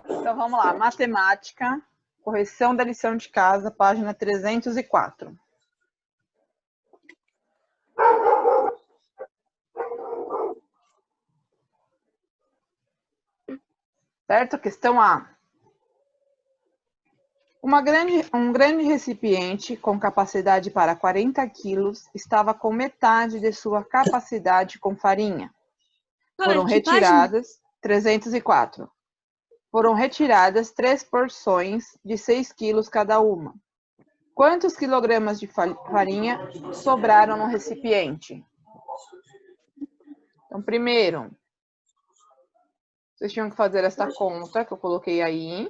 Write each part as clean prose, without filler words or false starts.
Então, vamos lá. Matemática, correção da lição de casa, página 304. Certo? Questão A. Um grande recipiente com capacidade para 40 quilos estava com metade de sua capacidade com farinha. Foram retiradas 304. Foram retiradas 3 porções de 6 quilos cada uma. Quantos quilogramas de farinha sobraram no recipiente? Então, primeiro, vocês tinham que fazer essa conta que eu coloquei aí,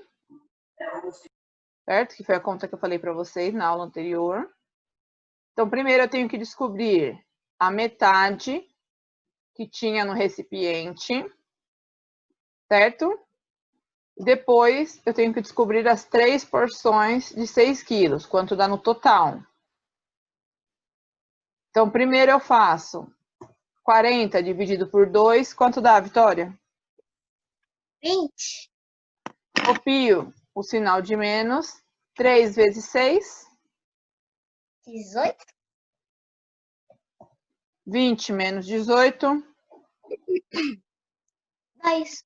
certo? Que foi a conta que eu falei para vocês na aula anterior. Então, primeiro eu tenho que descobrir a metade que tinha no recipiente, certo? Depois, eu tenho que descobrir as 3 porções de 6 quilos, quanto dá no total. Então, primeiro eu faço 40 dividido por 2, quanto dá, Vitória? 20. Copio o sinal de menos. 3 vezes 6. 18. 20 menos 18. 10.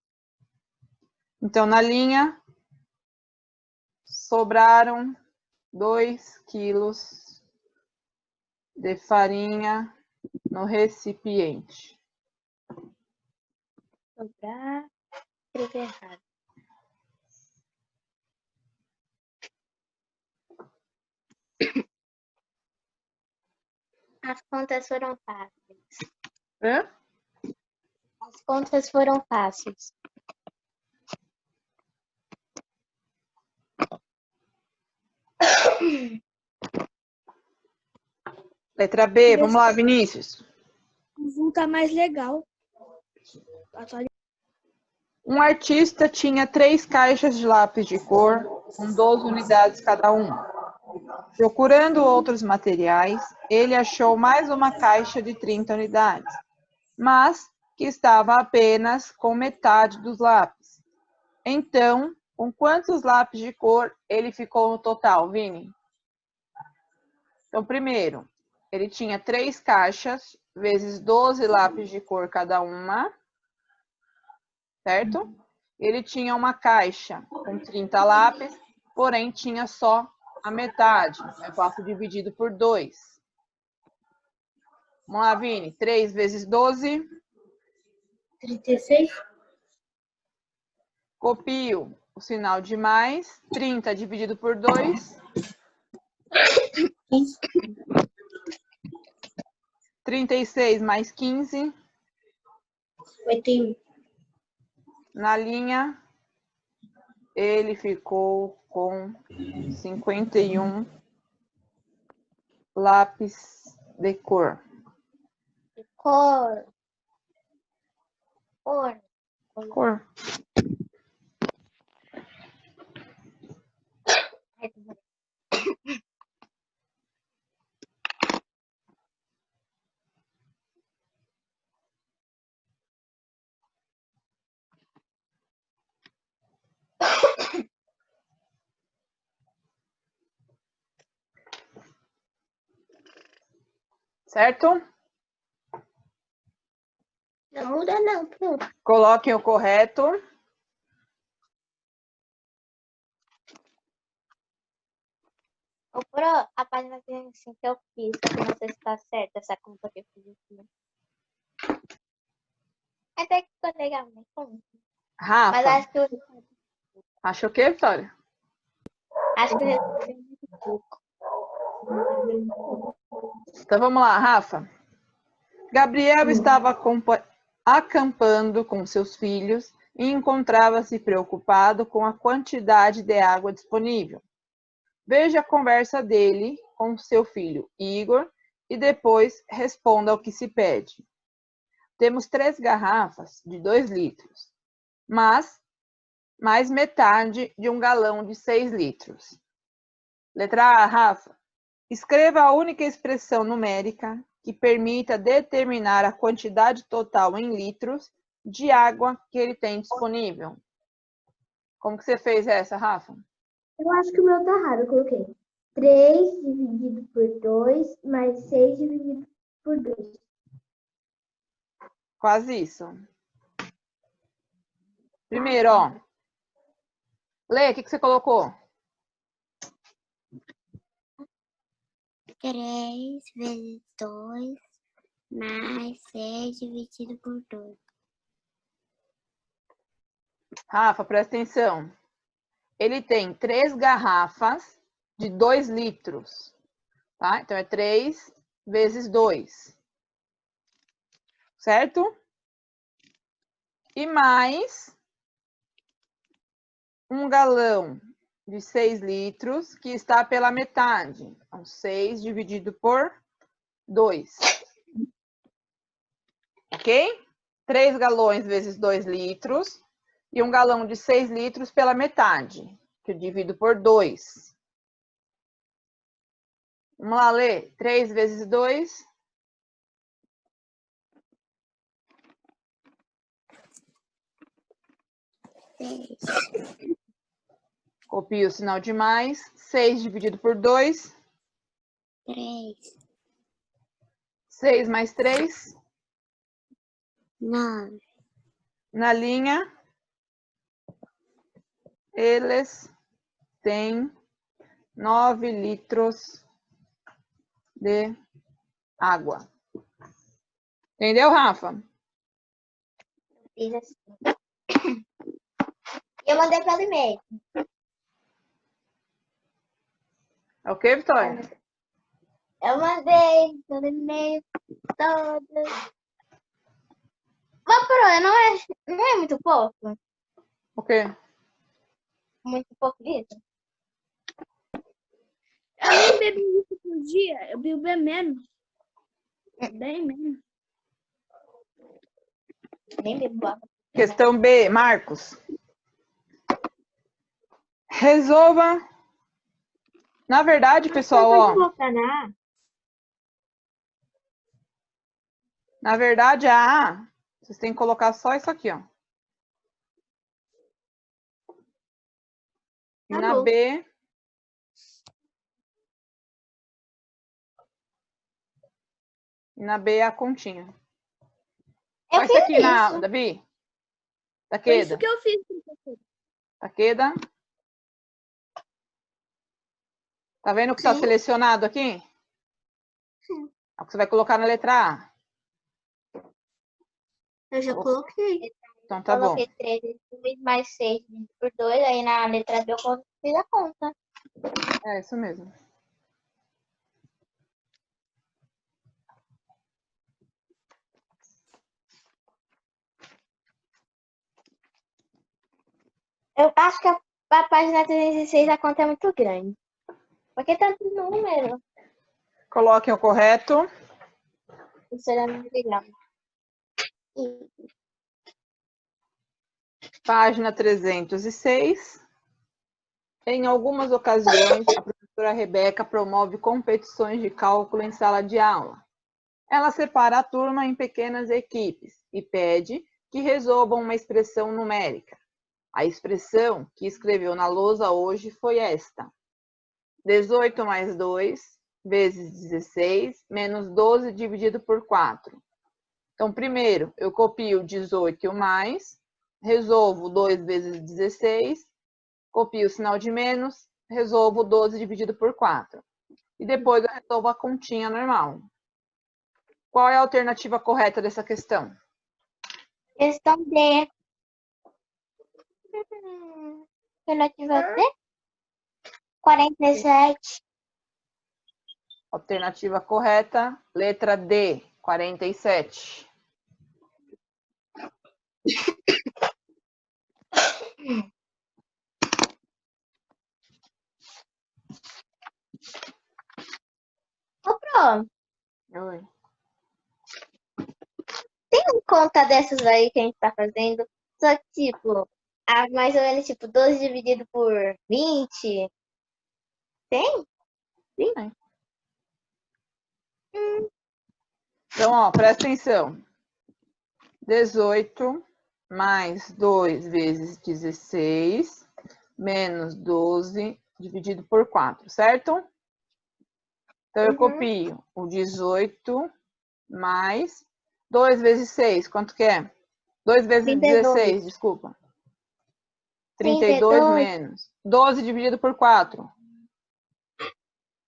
Então, na linha, sobraram 2 quilos de farinha no recipiente. Sobrar. Escrever errado. As contas foram fáceis. Hã? As contas foram fáceis. Letra B, vamos lá, Vinícius. O azul tá mais legal. Um artista tinha 3 caixas de lápis de cor, com 12 unidades cada uma. Procurando outros materiais, ele achou mais uma caixa de 30 unidades, mas que estava apenas com metade dos lápis. Então, com quantos lápis de cor ele ficou no total, Vini? Então, primeiro, ele tinha 3 caixas, vezes 12 lápis de cor cada uma, certo? Ele tinha uma caixa com 30 lápis, porém tinha só a metade. Eu faço dividido por 2. Vamos lá, Vini. 3 vezes 12. 36. Copio o sinal de mais. 30 dividido por 2. 36 mais 15. 51. Na linha, ele ficou com 51 lápis de cor. Cor. Cor. Certo? Não muda não, pronto. Coloquem o correto. Vou pôr a página assim que eu fiz, pra não sei se tá certa essa conta que eu fiz aqui. Até que ficou legal, né? Mas Rafa, acho que eu achou o quê, Vitória? respondi muito pouco. Então vamos lá, Rafa. Gabriel estava acampando com seus filhos e encontrava-se preocupado com a quantidade de água disponível. Veja a conversa dele com seu filho Igor e depois responda ao que se pede. Temos 3 garrafas de 2 litros, mas mais metade de um galão de 6 litros. Letra A, Rafa. Escreva a única expressão numérica que permita determinar a quantidade total em litros de água que ele tem disponível. Como que você fez essa, Rafa? Eu acho que o meu tá errado. Eu coloquei 3 dividido por 2 mais 6 dividido por 2. Quase isso. Primeiro, ó. Lê, o que você colocou? 3 vezes 2 mais 6 dividido por 2. Rafa, presta atenção. Ele tem 3 garrafas de 2 litros. Tá? Então, é 3 vezes 2. Certo? E mais um galão de 6 litros, que está pela metade. Então, 6 dividido por 2. Ok? 3 galões vezes 2 litros. E um galão de 6 litros pela metade, que eu divido por 2. Vamos lá, Lê. 3 vezes 2. 6. Copio o sinal de mais. 6 dividido por 2. 3. 6 mais 3. 9. Na linha, eles têm 9 litros de água. Entendeu, Rafa? Fiz assim. Eu mandei pelo e-mail. É o que, Vitória? Eu mandei pelo e-mail todo. Vaporou, não é muito pouco? O quê? Muito pouco litro? Eu nem bebi isso por dia. Eu bebo bem menos. Bem menos. Nem bebo água. Questão B, Marcos. Resolva. Na verdade, pessoal, Pode ó. colocar na A? Na verdade, a A, vocês têm que colocar só isso aqui, ó. E Tá na bom. B. E na B é a continha. Eu Faz isso fiz aqui na isso. Davi. Foi Taqueda. isso que eu fiz, professor. Taqueda. Tá vendo o que está Sim. selecionado aqui? Sim. É o que você vai colocar na letra A. Eu já coloquei. Então tá bom. Coloquei 3 mais 6 por 2. Aí na letra B eu fiz a conta. É isso mesmo. Eu acho que a página 306 a conta é muito grande. Porque tanto número. Coloquem o correto. Isso era muito legal. Página 306. Em algumas ocasiões, a professora Rebeca promove competições de cálculo em sala de aula. Ela separa a turma em pequenas equipes e pede que resolvam uma expressão numérica. A expressão que escreveu na lousa hoje foi esta: 18 mais 2 vezes 16 menos 12 dividido por 4. Então, primeiro, eu copio 18 e o mais, resolvo 2 vezes 16, copio o sinal de menos, resolvo 12 dividido por 4. E depois eu resolvo a continha normal. Qual é a alternativa correta dessa questão? Questão D. Alternativa D? 47. Alternativa correta, letra D, 47. Ô, Pro, Oi. tem um conta dessas aí que a gente tá fazendo, só que, tipo, mais ou menos, tipo, 12 dividido por 20. Tem? Tem. Então, ó, presta atenção. 18 mais 2 vezes 16 menos 12 dividido por 4, certo? Então, eu copio o 18 mais 2 vezes 6, quanto que é? 2 vezes 32. 16, desculpa. 32 menos 12 dividido por 4.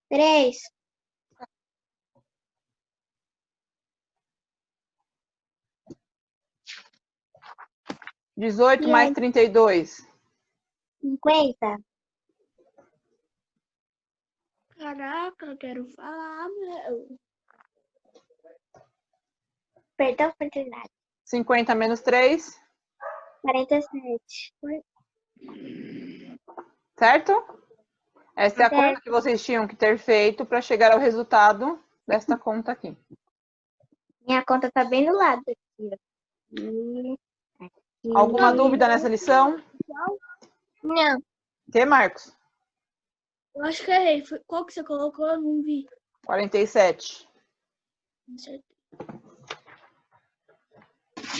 3. 18 mais 32. 50. Caraca, eu quero falar, meu. Perdão a oportunidade. 50 menos 3, 47. certo? Essa é a Certo. conta que vocês tinham que ter feito para chegar ao resultado desta conta aqui. Minha conta tá bem do lado aqui, ó. E aqui. Alguma dúvida nessa lição? Não. O que, Marcos? Eu acho que errei. Qual que você colocou? Eu não vi. 47. Não sei.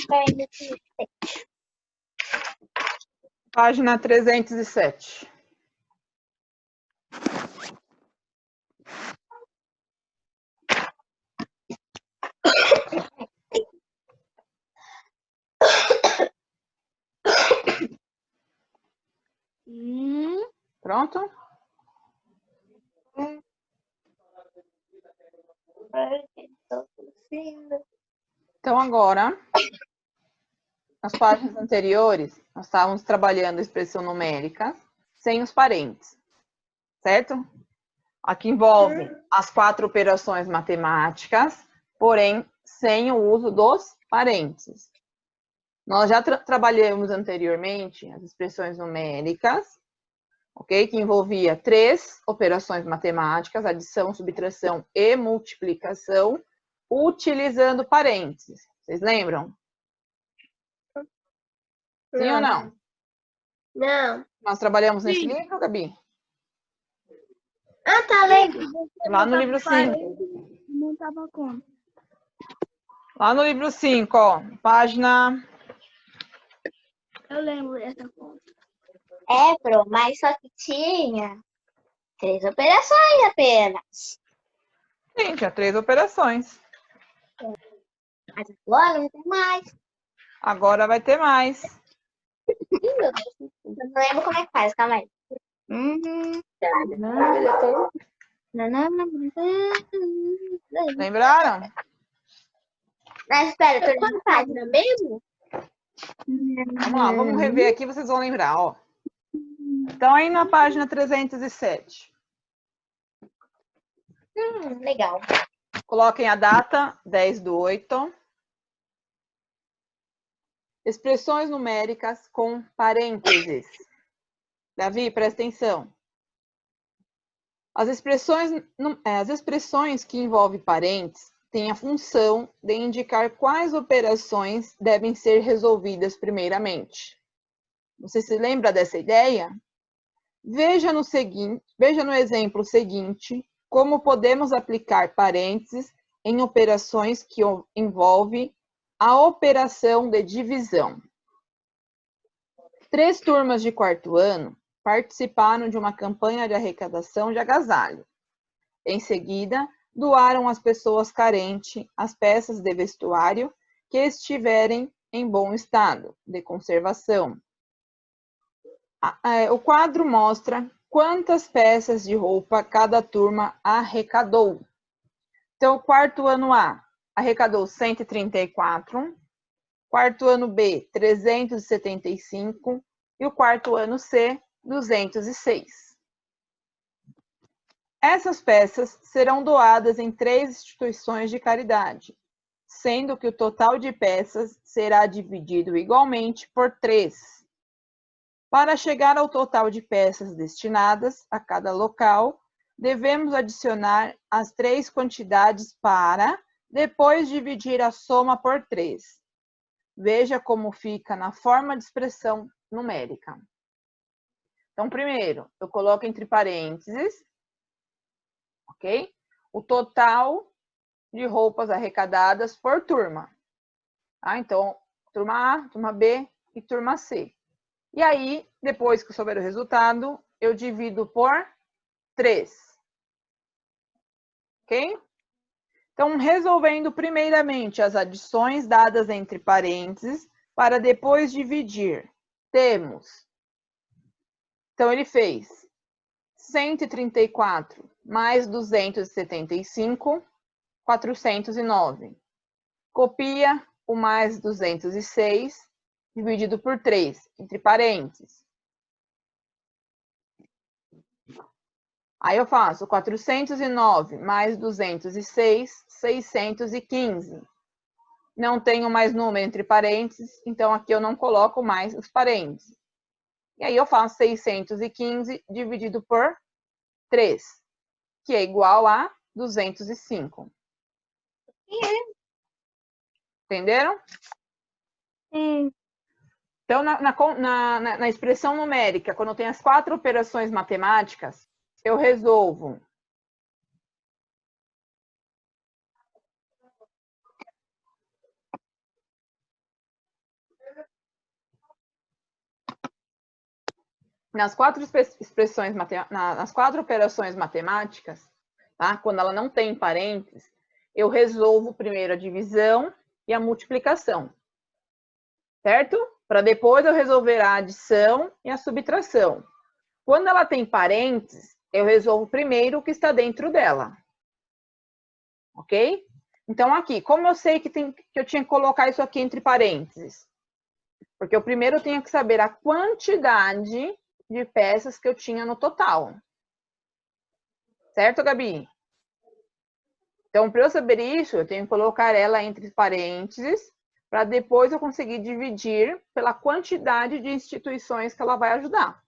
47. Página 307. Pronto? Então, agora, nas páginas anteriores, nós estávamos trabalhando a expressão numérica sem os parênteses, certo? Aqui envolve as 4 operações matemáticas, porém, sem o uso dos parênteses. Nós já trabalhamos anteriormente as expressões numéricas, ok? Que envolvia 3 operações matemáticas, adição, subtração e multiplicação, utilizando parênteses. Vocês lembram? Sim ou não? Não. Nós trabalhamos nesse livro, Gabi? Ah, tá, lembro. Lá no livro 5. Não tava com. Lá no livro 5, ó, página... Eu lembro dessa conta. É, Pro, mas só que tinha 3 operações apenas. Sim, tinha 3 operações. Mas agora não tem mais. Agora vai ter mais. Ih, meu Deus. Eu não lembro como é que faz, calma aí. Lembraram? Mas espera, tô de página mesmo? Vamos lá, vamos rever aqui, vocês vão lembrar, ó. Então, aí na página 307. Legal. Coloquem a data, 10/8. Expressões numéricas com parênteses. Davi, presta atenção. As expressões que envolvem parênteses têm a função de indicar quais operações devem ser resolvidas primeiramente. Você se lembra dessa ideia? Veja no exemplo seguinte como podemos aplicar parênteses em operações que envolvem a operação de divisão. 3 turmas de 4º ano participaram de uma campanha de arrecadação de agasalho. Em seguida, doaram às pessoas carentes as peças de vestuário que estiverem em bom estado de conservação. O quadro mostra quantas peças de roupa cada turma arrecadou. Então, o 4º ano A arrecadou 134, 4º ano B, 375 e o 4º ano C, 206. Essas peças serão doadas em 3 instituições de caridade, sendo que o total de peças será dividido igualmente por 3. Para chegar ao total de peças destinadas a cada local, devemos adicionar as 3 quantidades para, depois dividir a soma por 3. Veja como fica na forma de expressão numérica. Então, primeiro, eu coloco entre parênteses, ok? O total de roupas arrecadadas por turma. Então, turma A, turma B e turma C. E aí, depois que eu souber o resultado, eu divido por 3. Ok? Então, resolvendo primeiramente as adições dadas entre parênteses, para depois dividir. Temos. Então, ele fez 134 mais 275, 409. Copia o mais 206, dividido por 3, entre parênteses. Aí eu faço 409 mais 206, 615. Não tenho mais número entre parênteses, então aqui eu não coloco mais os parênteses. E aí eu faço 615 dividido por 3, que é igual a 205. Entenderam? Sim. Então, na expressão numérica, quando eu tenho as 4 operações matemáticas, eu resolvo nas 4 expressões, nas 4 operações matemáticas, tá? Quando ela não tem parênteses, eu resolvo primeiro a divisão e a multiplicação, certo? Para depois eu resolver a adição e a subtração. Quando ela tem parênteses, eu resolvo primeiro o que está dentro dela. Ok? Então, aqui, como eu sei que eu tinha que colocar isso aqui entre parênteses? Porque eu primeiro tenho que saber a quantidade de peças que eu tinha no total. Certo, Gabi? Então, para eu saber isso, eu tenho que colocar ela entre parênteses, para depois eu conseguir dividir pela quantidade de instituições que ela vai ajudar.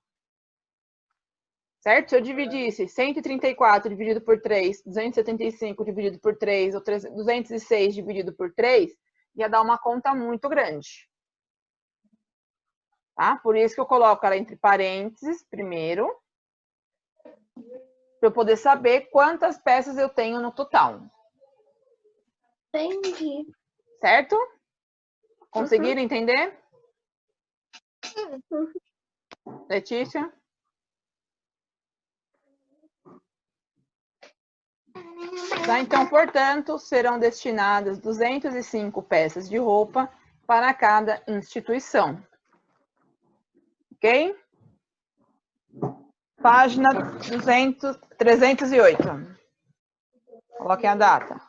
Certo? Se eu dividisse 134 dividido por 3, 275 dividido por 3, ou 206 dividido por 3, ia dar uma conta muito grande. Tá? Por isso que eu coloco ela entre parênteses primeiro, para eu poder saber quantas peças eu tenho no total. Entendi. Certo? Conseguiram entender? Letícia? Tá? Então, portanto, serão destinadas 205 peças de roupa para cada instituição. Ok? Página 308. Coloquem a data.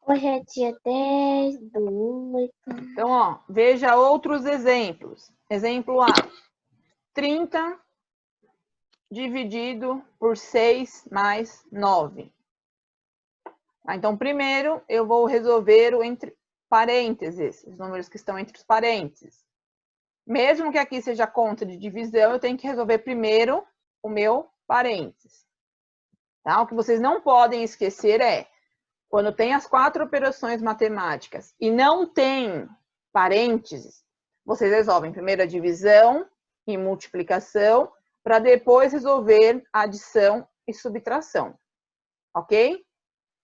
Hoje é dia 10/8. Então, ó, veja outros exemplos. Exemplo A. 30 dividido por 6 mais 9. Então, primeiro, eu vou resolver o entre parênteses, os números que estão entre os parênteses. Mesmo que aqui seja conta de divisão, eu tenho que resolver primeiro o meu parênteses. Tá? O que vocês não podem esquecer é, quando tem as 4 operações matemáticas e não tem parênteses, vocês resolvem primeiro a divisão e multiplicação, para depois resolver a adição e subtração. Ok?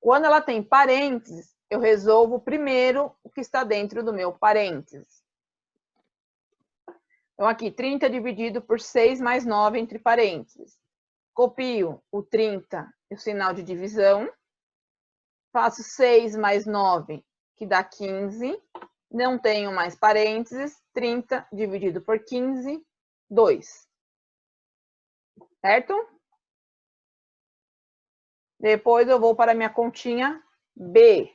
Quando ela tem parênteses, eu resolvo primeiro o que está dentro do meu parênteses. Então, aqui, 30 dividido por 6 mais 9 entre parênteses. Copio o 30 e o sinal de divisão. Faço 6 mais 9, que dá 15. Não tenho mais parênteses. 30 dividido por 15, 2. Certo? Depois eu vou para a minha continha B.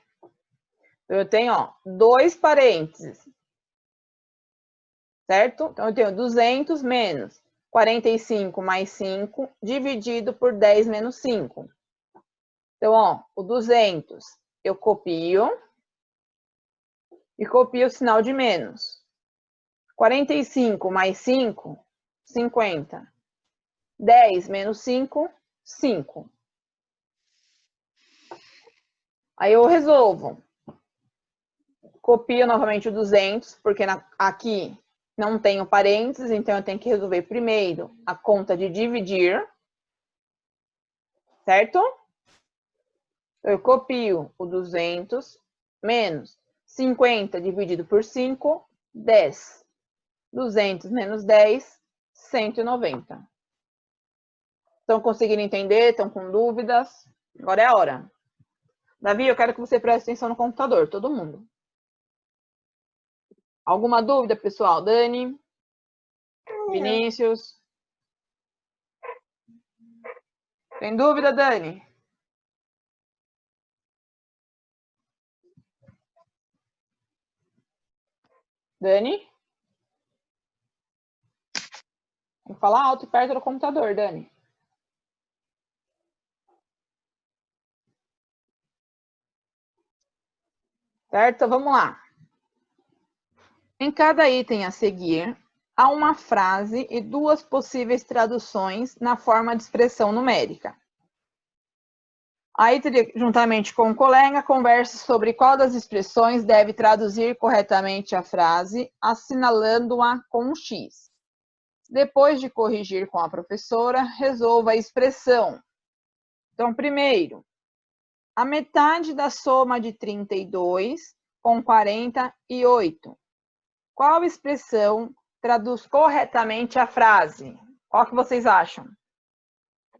Eu tenho, ó, 2 parênteses. Certo? Então, eu tenho 200 menos 45 mais 5, dividido por 10 menos 5. Então, ó, o 200 eu copio e copio o sinal de menos. 45 mais 5, 50. 10 menos 5, 5. Aí eu resolvo. Copio novamente o 200, porque aqui não tenho parênteses, então eu tenho que resolver primeiro a conta de dividir. Certo? Eu copio o 200 menos 50 dividido por 5, 10. 200 menos 10, 190. Estão conseguindo entender? Estão com dúvidas? Agora é a hora. Davi, eu quero que você preste atenção no computador, todo mundo. Alguma dúvida, pessoal? Dani? Vinícius? Tem dúvida, Dani? Dani? Tem que falar alto e perto do computador, Dani. Certo? Vamos lá. Em cada item a seguir, há uma frase e duas possíveis traduções na forma de expressão numérica. Aí, juntamente com o colega, converse sobre qual das expressões deve traduzir corretamente a frase, assinalando-a com um X. Depois de corrigir com a professora, resolva a expressão. Então, primeiro, a metade da soma de 32 com 48. Qual expressão traduz corretamente a frase? Qual que vocês acham?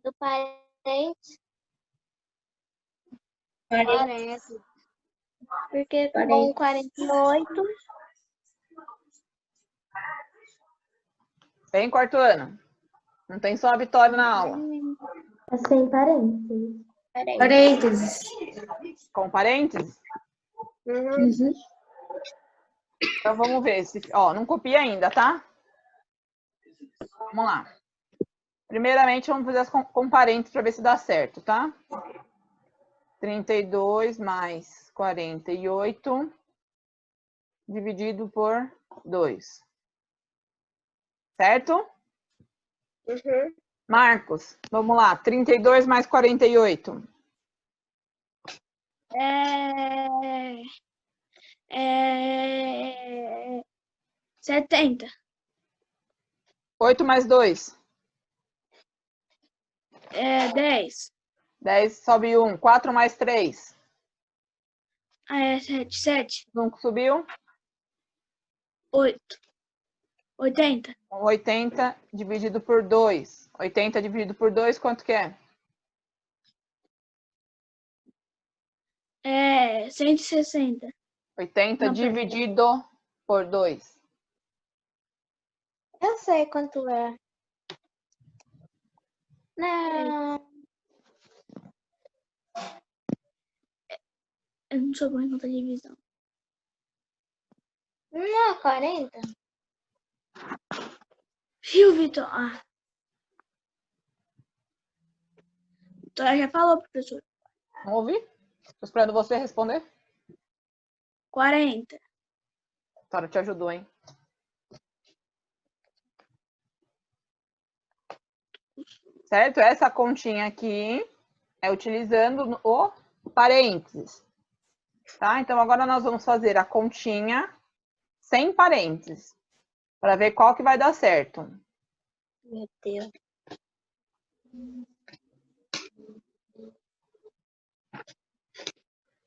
Do parente. Parece. Porque com 48. Bem, quarto ano. Não tem só a Vitória na aula. É sem parênteses. Parênteses. Com parênteses? Uhum. Então, vamos ver. Ó, não copia ainda, tá? Vamos lá. Primeiramente, vamos fazer as com parênteses para ver se dá certo, tá? 32 mais 48 dividido por 2. Certo? Uhum. Marcos, vamos lá. 32 mais 48. É 70. 8 mais 2. 10. 10 sobe 1. 4 mais 3. 7. 1 subiu. 8. 80. 80 dividido por 2. 80 dividido por 2, quanto que é? 160. 80 Não, pera. dividido por 2. Eu sei quanto é. Não. Eu não sou bom em conta de divisão. Não é 40? Viu, Vitor? Vitória já falou, professor. Não ouvi? Estou esperando você responder. 40. Vitória te ajudou, hein? Certo? Essa continha aqui é utilizando o parênteses. Tá? Então, agora nós vamos fazer a continha sem parênteses. Para ver qual que vai dar certo. Meu Deus.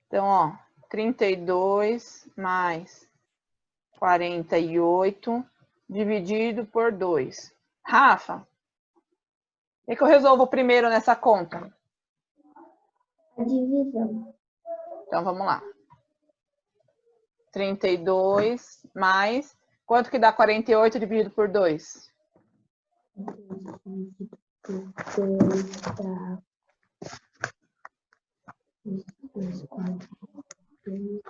Então, ó, 32 mais 48 dividido por 2. Rafa, o que eu resolvo primeiro nessa conta? A divisão. Então, vamos lá. 32 mais... Quanto que dá 48 dividido por 2? Dividido por 2 dá... 2, 4, 2.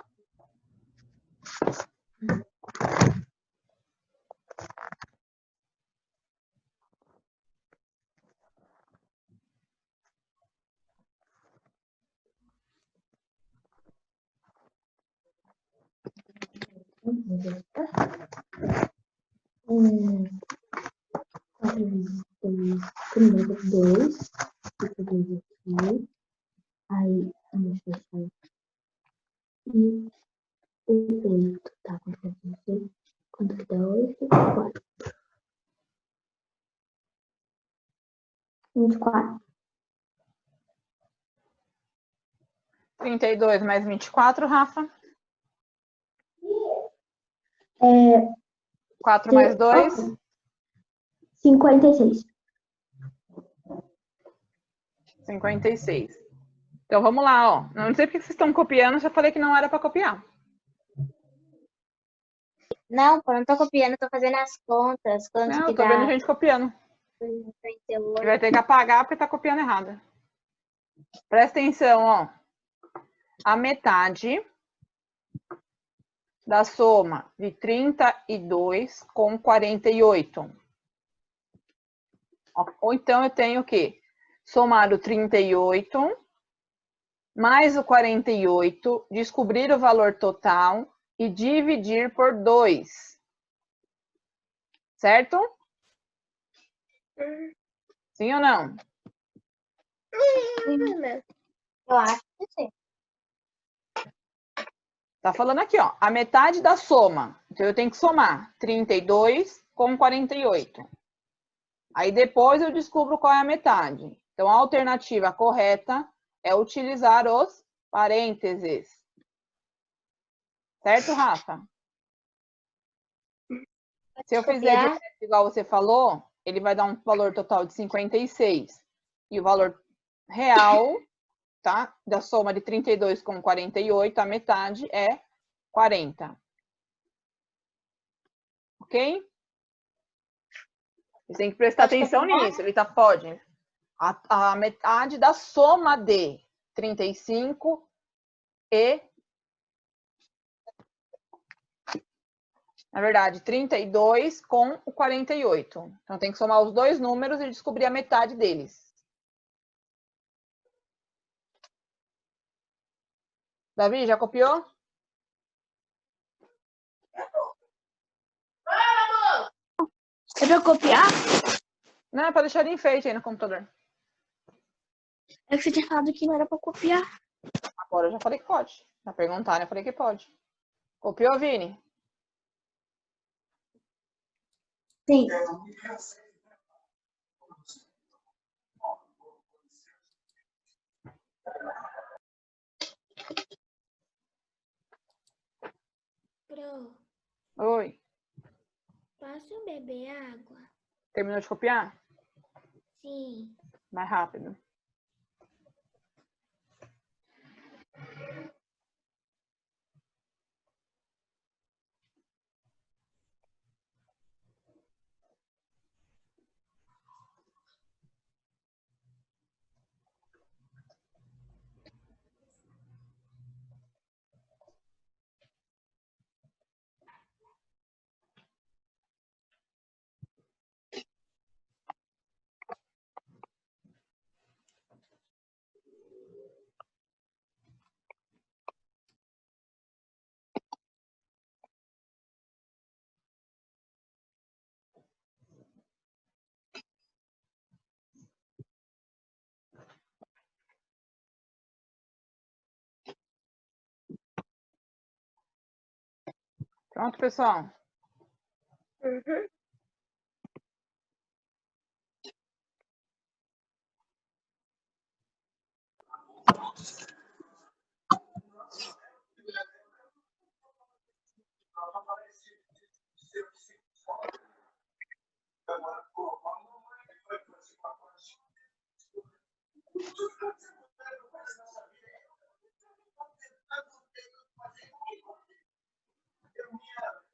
Quatro vezes 2, primeiro 2, fica 2 aqui, aí, deixa eu ver, e o 8, tá, quanto que dá 8? 4. 24. 32 mais 24, Rafa? 4 mais 2, 56. 56. Então, vamos lá, ó. Não sei porque vocês estão copiando, já falei que não era para copiar. Não, pô, não tô copiando, tô fazendo as contas. Quanto Não, que eu tô vendo dá? gente copiando. 38. Vai ter que apagar porque tá copiando errado. Presta atenção, ó. A metade da soma de 32 com 48. Ou então eu tenho que somar o 38 mais o 48, descobrir o valor total e dividir por 2. Certo? Sim ou não? Eu acho que sim. Tá falando aqui, ó, a metade da soma. Então, eu tenho que somar 32 com 48. Aí, depois, eu descubro qual é a metade. Então, a alternativa correta é utilizar os parênteses. Certo, Rafa? Se eu fizer Copiar? direto igual você falou, ele vai dar um valor total de 56. E o valor real, tá? Da soma de 32 com 48, a metade é 40. Ok? Você tem que prestar Pode atenção continuar? nisso. Ele tá, pode. A metade da soma de 35 e... Na verdade, 32 com o 48. Então, tem que somar os dois números e descobrir a metade deles. Davi, já copiou? É pra copiar? Não, é para deixar ele enfeite aí no computador. É que você tinha falado que não era pra copiar. Agora eu já falei que pode. Já perguntaram, eu falei que pode. Copiou, Vini? Sim. Pro, Oi. posso beber água? Terminou de copiar? Sim. Mais rápido. Pronto, pessoal? Uhum.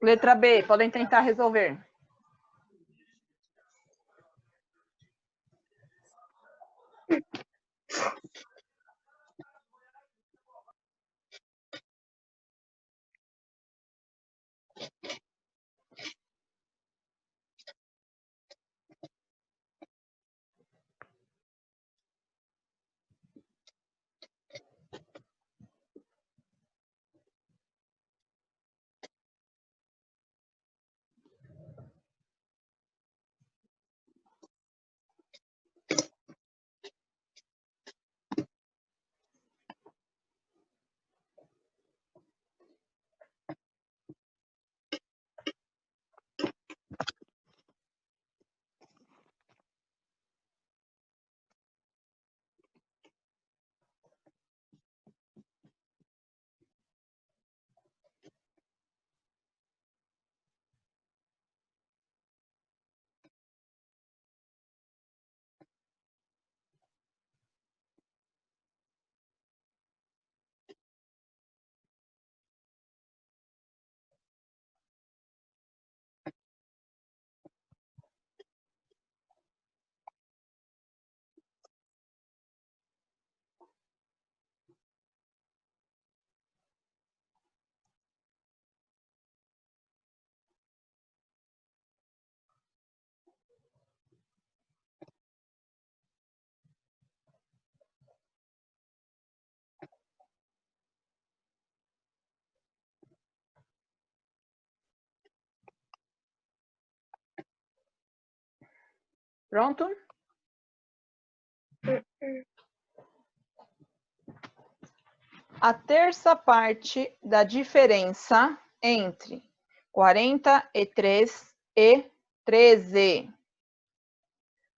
Letra B, podem tentar resolver. Pronto? A terça parte da diferença entre 43 e 13.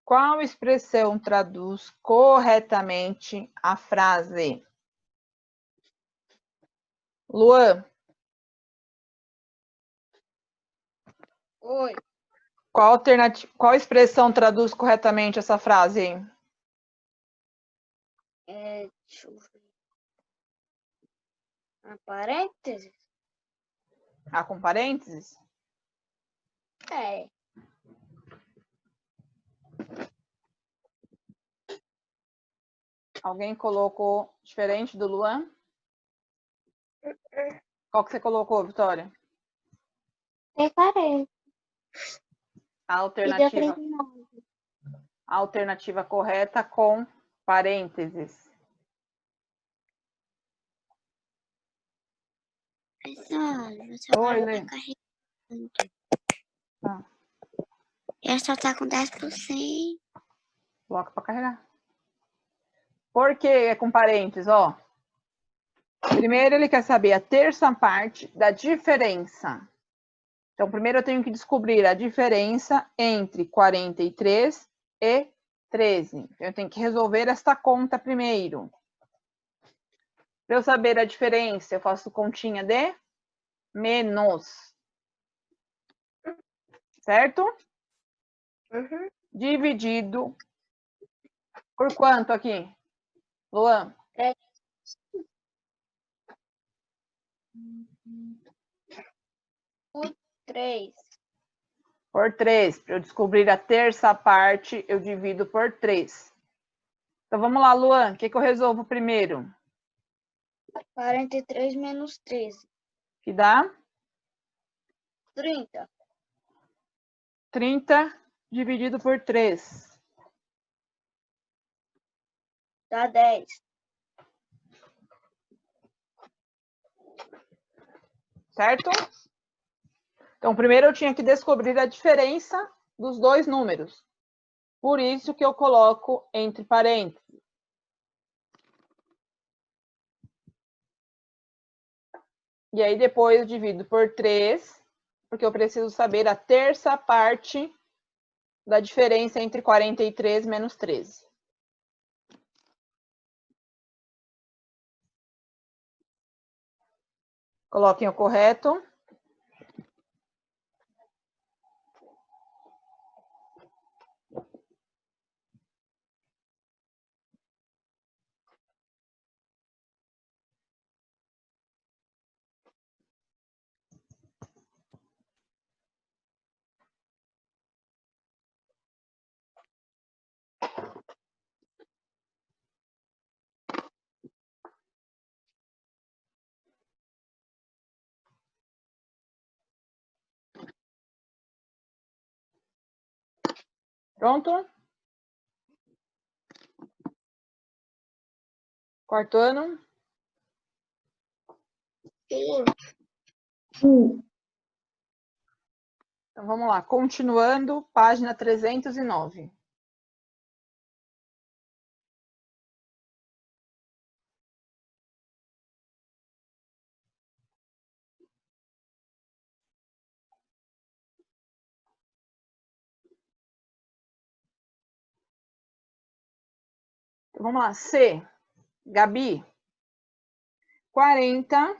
Qual expressão traduz corretamente a frase? Luan, Oi. qual expressão traduz corretamente essa frase? Deixa eu ver. Parênteses? Ah, com parênteses? É. Alguém colocou diferente do Luan? Qual que você colocou, Vitória? Tem parede. A E deu alternativa, 39. a alternativa correta com parênteses. Pessoal, você Oi, vai Lê. ficar carregando. Tá. Ela só tá com 10%. Coloca para carregar. Por que é com parênteses? Ó. Primeiro ele quer saber a terça parte da diferença. Então, primeiro eu tenho que descobrir a diferença entre 43 e 13. Então, eu tenho que resolver esta conta primeiro. Para eu saber a diferença, eu faço continha de menos. Certo? Uhum. Dividido por quanto aqui? Luan? 3. Por 3. Para eu descobrir a terça parte, eu divido por 3. Então, vamos lá, Luan. O que eu resolvo primeiro? 43 menos 13. Que dá 30. 30 dividido por 3. Dá 10. Certo? Então, primeiro eu tinha que descobrir a diferença dos dois números. Por isso que eu coloco entre parênteses. E aí depois eu divido por 3, porque eu preciso saber a terça parte da diferença entre 43 menos 13. Coloquem o correto. Pronto? Quarto ano? Sim. Então vamos lá. Continuando, página 309. Então, vamos lá. C. Gabi. 40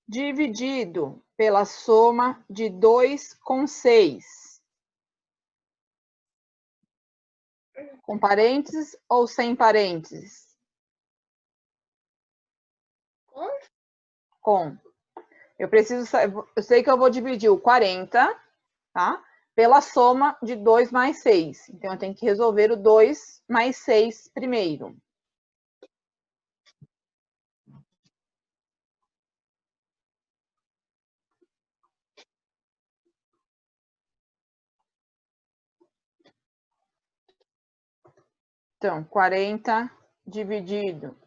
dividido pela soma de 2 com 6. Com parênteses ou sem parênteses? Com. Eu sei que eu vou dividir o 40, tá? Pela soma de 2 mais 6. Então, eu tenho que resolver o 2 mais 6 primeiro. Então, 40 dividido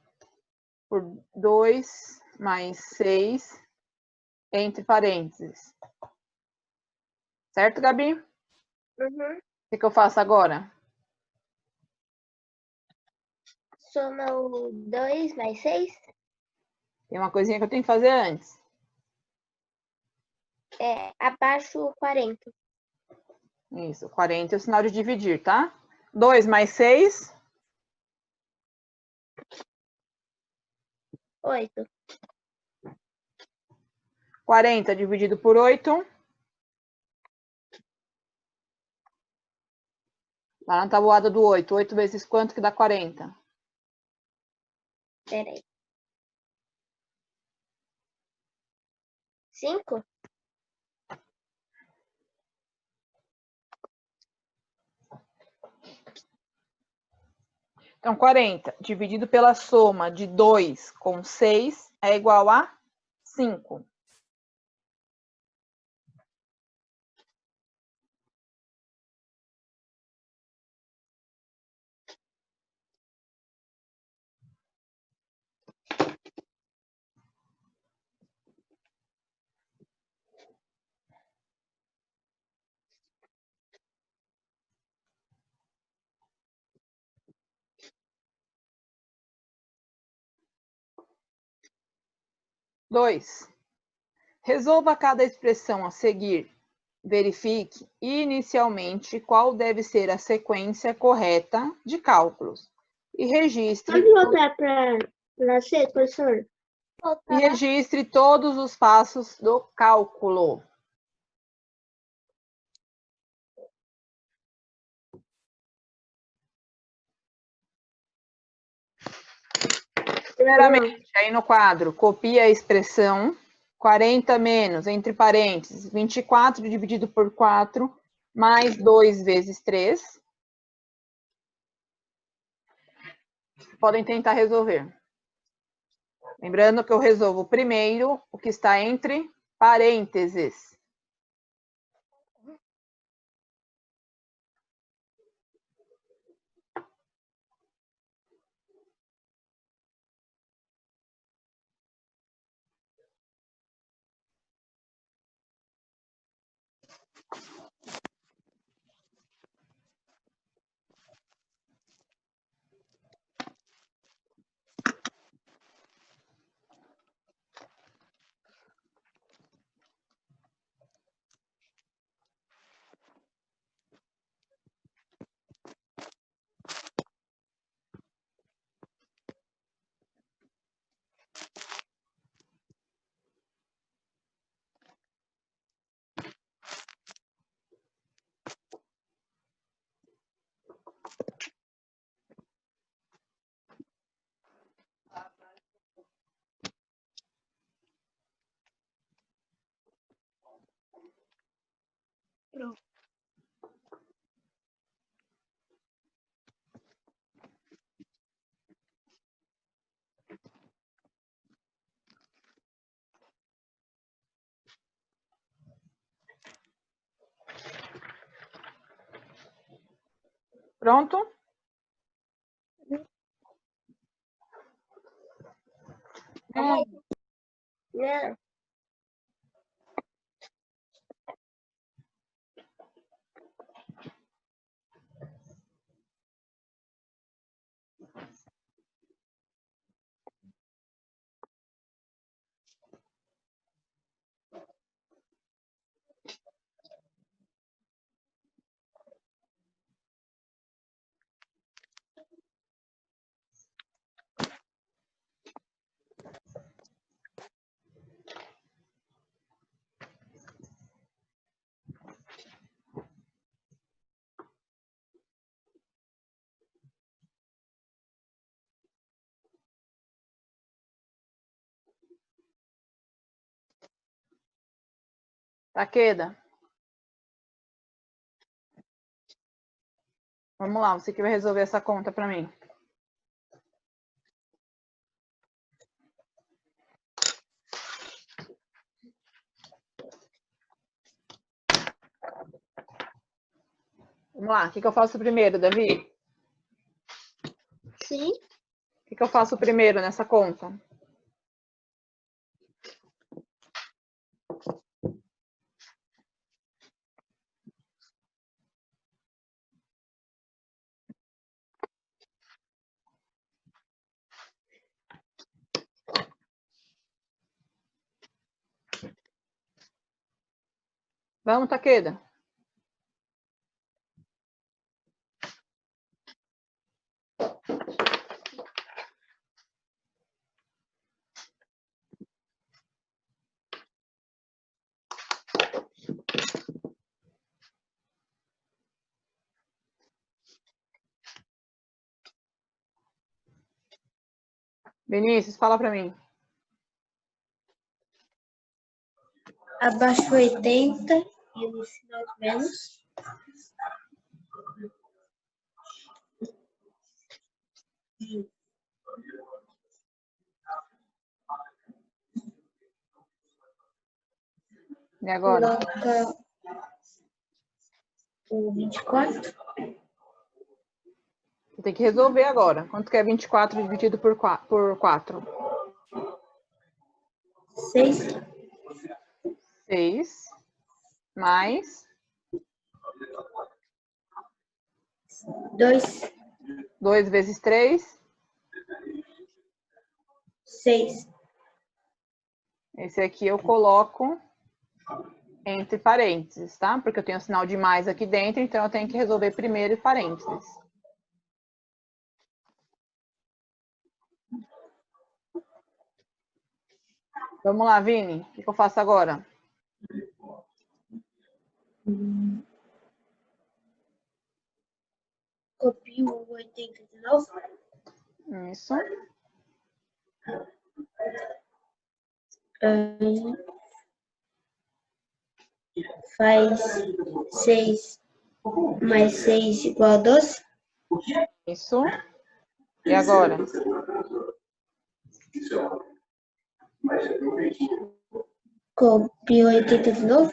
por 2 mais 6, entre parênteses. Certo, Gabi? Uhum. que eu faço agora? Soma o 2 mais 6. Tem uma coisinha que eu tenho que fazer antes. Abaixo o 40. Isso, 40 é o sinal de dividir, tá? 2 mais 6, 8. 40 dividido por 8. Lá na tabuada do 8. 8 vezes quanto que dá 40? Peraí. 5? Então, 40 dividido pela soma de 2 com 6 é igual a 5. Dois. Resolva cada expressão a seguir. Verifique inicialmente qual deve ser a sequência correta de cálculos e registre, voltar para C, professor? e registre todos os passos do cálculo. Primeiramente, aí no quadro, copia a expressão 40 menos, entre parênteses, 24 dividido por 4, mais 2 vezes 3. Podem tentar resolver. Lembrando que eu resolvo primeiro o que está entre parênteses. Pronto. Pronto? Não. Taqueda. Vamos lá, você que vai resolver essa conta para mim. Vamos lá, o que eu faço primeiro, Davi? Sim. O que eu faço primeiro nessa conta? Vamos, Taqueda. Vinícius, fala para mim. Abaixo 80 e no final de menos. E agora? Coloca o 24. Você tem que resolver agora. Quanto que é 24 dividido por 4? 6. 6. Mais 2. 2 vezes 3. 6. Esse aqui eu coloco entre parênteses, tá? Porque eu tenho o sinal de mais aqui dentro, então eu tenho que resolver primeiro em parênteses. Vamos lá, Vini. O que eu faço agora? Copio o 80 de novo. Isso. Faz 6 mais 6 igual a 12. Isso. E agora? Copio 80 de novo.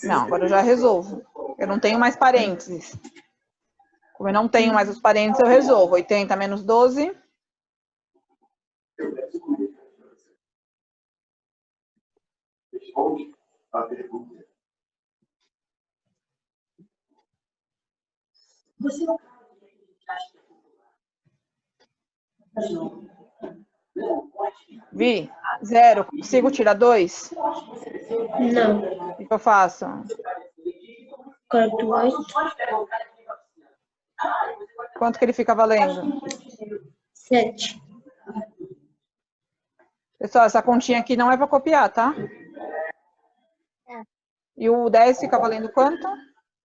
Não, agora eu já resolvo. Eu não tenho mais parênteses. Como eu não tenho mais os parênteses, eu resolvo. 80 menos 12. Vi, 0. Consigo tirar 2? Não. O que eu faço? Corto 8. Quanto que ele fica valendo? 7. Pessoal, essa continha aqui não é para copiar, tá? E o 10 fica valendo quanto?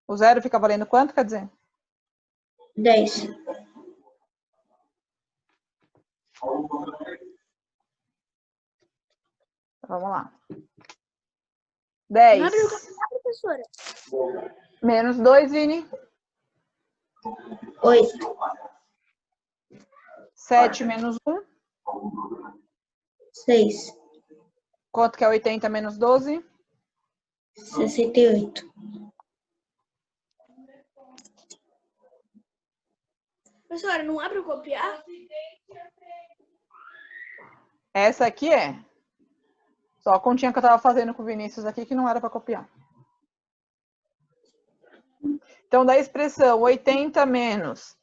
O 0 fica valendo quanto, quer dizer? 10. Vamos lá. 10. Não abriu o caminhão, professora. Menos 2, Vini. 8. 7 menos 1. 6. Quanto que é 80 menos 12? 68. Professora, não abre o copiar? Essa aqui é. Só a continha que eu estava fazendo com o Vinícius aqui que não era para copiar. Então, da expressão 80 menos,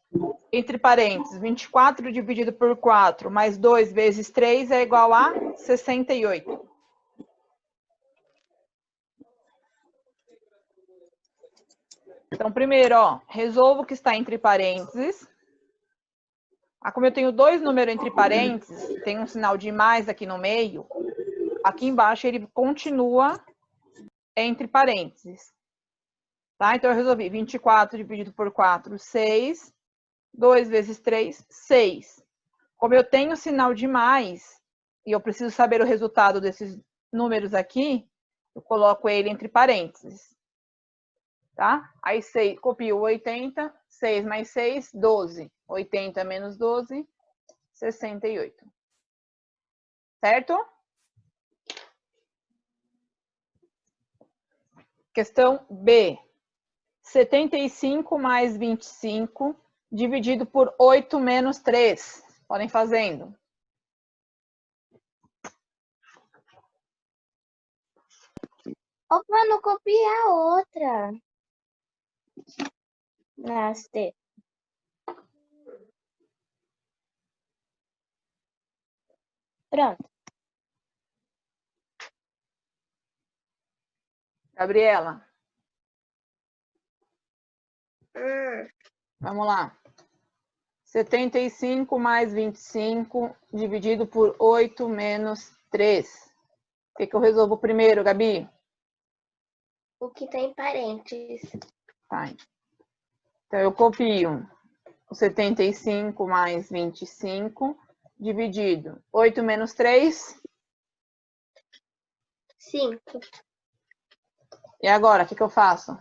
entre parênteses, 24 dividido por 4 mais 2 vezes 3 é igual a 68. Então, primeiro, ó, resolvo o que está entre parênteses. Como eu tenho dois números entre parênteses, tem um sinal de mais aqui no meio, aqui embaixo ele continua entre parênteses. Tá? Então, eu resolvi 24 dividido por 4, 6. 2 vezes 3, 6. Como eu tenho sinal de mais, e eu preciso saber o resultado desses números aqui, eu coloco ele entre parênteses. Tá? Aí, 6, copio 80, 6 mais 6, 12. 80 menos 12, 68. Certo? Questão B. 75 mais 25 dividido por 8 menos 3. Podem fazendo. Opa, não copiar a outra. Nasce. Pronto. Gabriela. Vamos lá. 75 mais 25 dividido por 8 menos 3. O que eu resolvo primeiro, Gabi? O que tem parênteses. Tá. Então, eu copio o 75 mais 25 dividido 8 menos 3. 5. E agora, o que eu faço?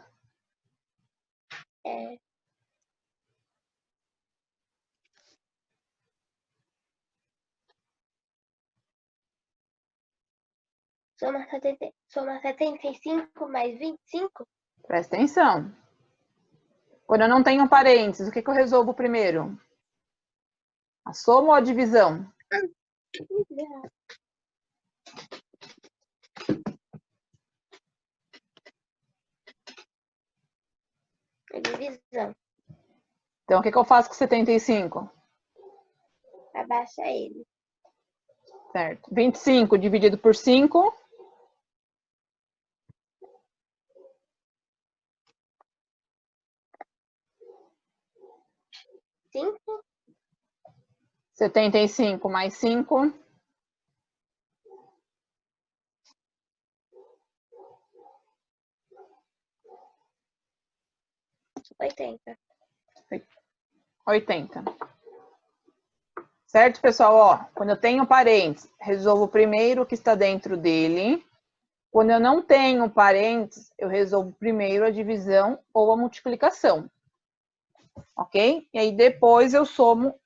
Soma 75 mais 25? Presta atenção. Quando eu não tenho parênteses, o que eu resolvo primeiro? A soma ou a divisão? A divisão. Então, o que eu faço com 75? Abaixa ele. Certo. 25 dividido por 5. 5. 75 mais 5. 80. 80. Certo, pessoal? Ó, quando eu tenho parênteses, resolvo primeiro o que está dentro dele. Quando eu não tenho parênteses, eu resolvo primeiro a divisão ou a multiplicação. Ok? E aí depois eu somo,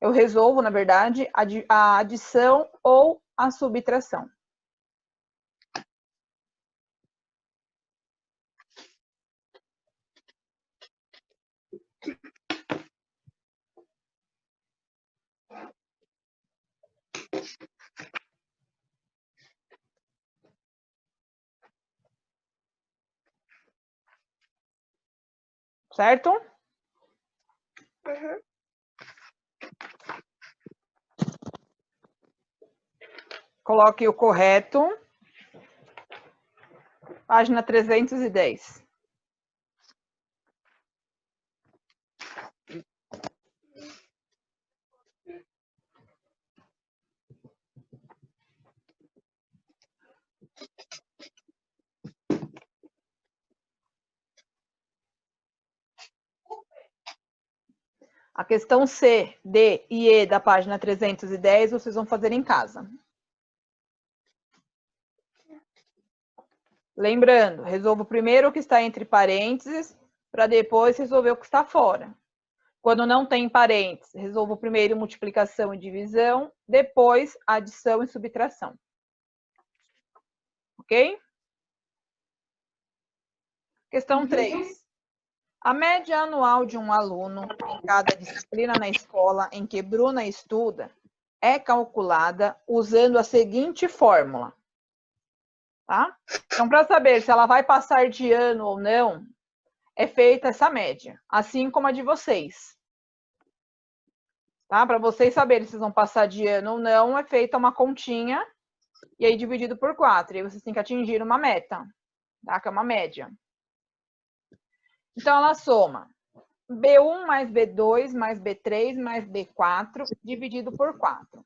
eu resolvo, na verdade, a adição ou a subtração. Certo? Uhum. Coloque o correto. Página 310. A questão C, D e E da página 310, vocês vão fazer em casa. Lembrando, resolvo primeiro o que está entre parênteses, para depois resolver o que está fora. Quando não tem parênteses, resolvo primeiro multiplicação e divisão, depois adição e subtração. Ok? Questão 3. A média anual de um aluno em cada disciplina na escola em que Bruna estuda é calculada usando a seguinte fórmula. Tá? Então, para saber se ela vai passar de ano ou não, é feita essa média, assim como a de vocês. Tá? Para vocês saberem se vocês vão passar de ano ou não, é feita uma continha e aí dividido por 4. E aí vocês têm que atingir uma meta, tá? Que é uma média. Então, ela soma B1 mais B2 mais B3 mais B4 dividido por 4.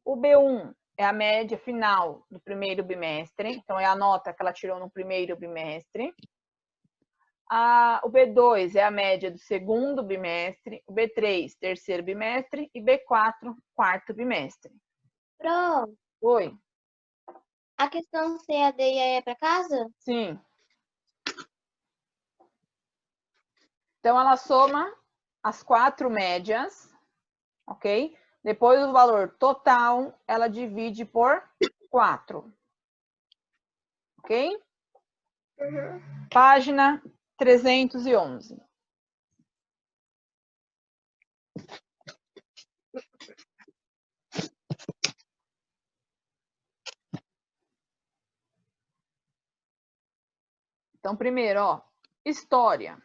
O B1 é a média final do primeiro bimestre, então é a nota que ela tirou no primeiro bimestre. O B2 é a média do segundo bimestre, o B3, terceiro bimestre e B4, quarto bimestre. Pro, Oi? a questão C, a D e a E é para casa? Sim. Então, ela soma as 4 médias, ok? Depois, o valor total, ela divide por 4. Ok? Uhum. Página 311. Então, primeiro, ó, história.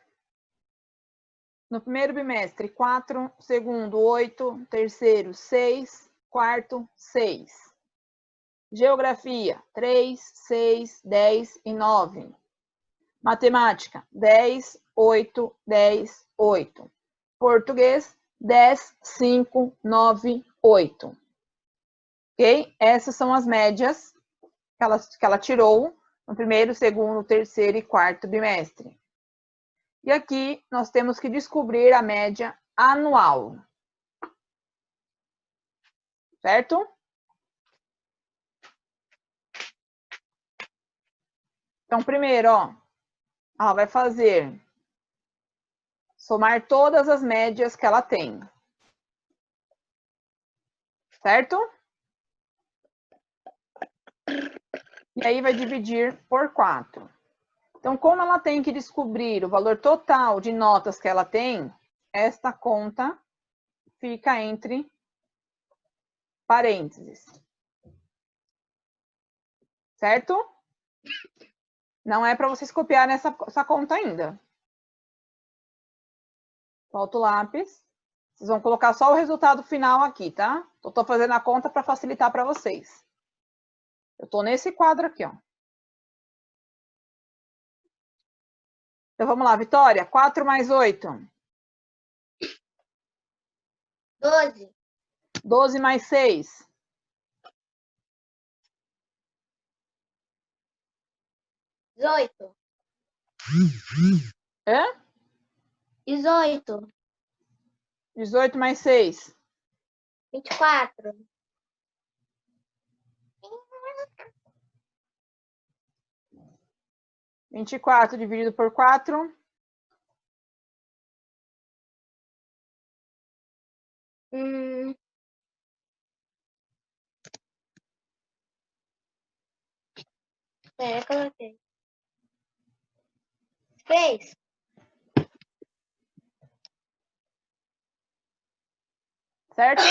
No primeiro bimestre, 4, segundo, 8, terceiro, 6, quarto, 6. Geografia, 3, 6, 10 e 9. Matemática, 10, 8, 10, 8. Português, 10, 5, 9, 8. Ok? Essas são as médias que ela tirou no primeiro, segundo, terceiro e quarto bimestre. E aqui nós temos que descobrir a média anual. Certo? Então, primeiro, ó, ela vai fazer somar todas as médias que ela tem. Certo? E aí vai dividir por 4. Então, como ela tem que descobrir o valor total de notas que ela tem, esta conta fica entre parênteses. Certo? Não é para vocês copiarem essa conta ainda. Solta o lápis. Vocês vão colocar só o resultado final aqui, tá? Eu tô fazendo a conta para facilitar para vocês. Eu tô nesse quadro aqui, ó. Então, vamos lá, Vitória. 4 mais 8. 12. 12 mais 6. 18. Hã? 18. 18 mais 6. 24. 24 dividido por 4. Pera, coloquei. 6. Certo?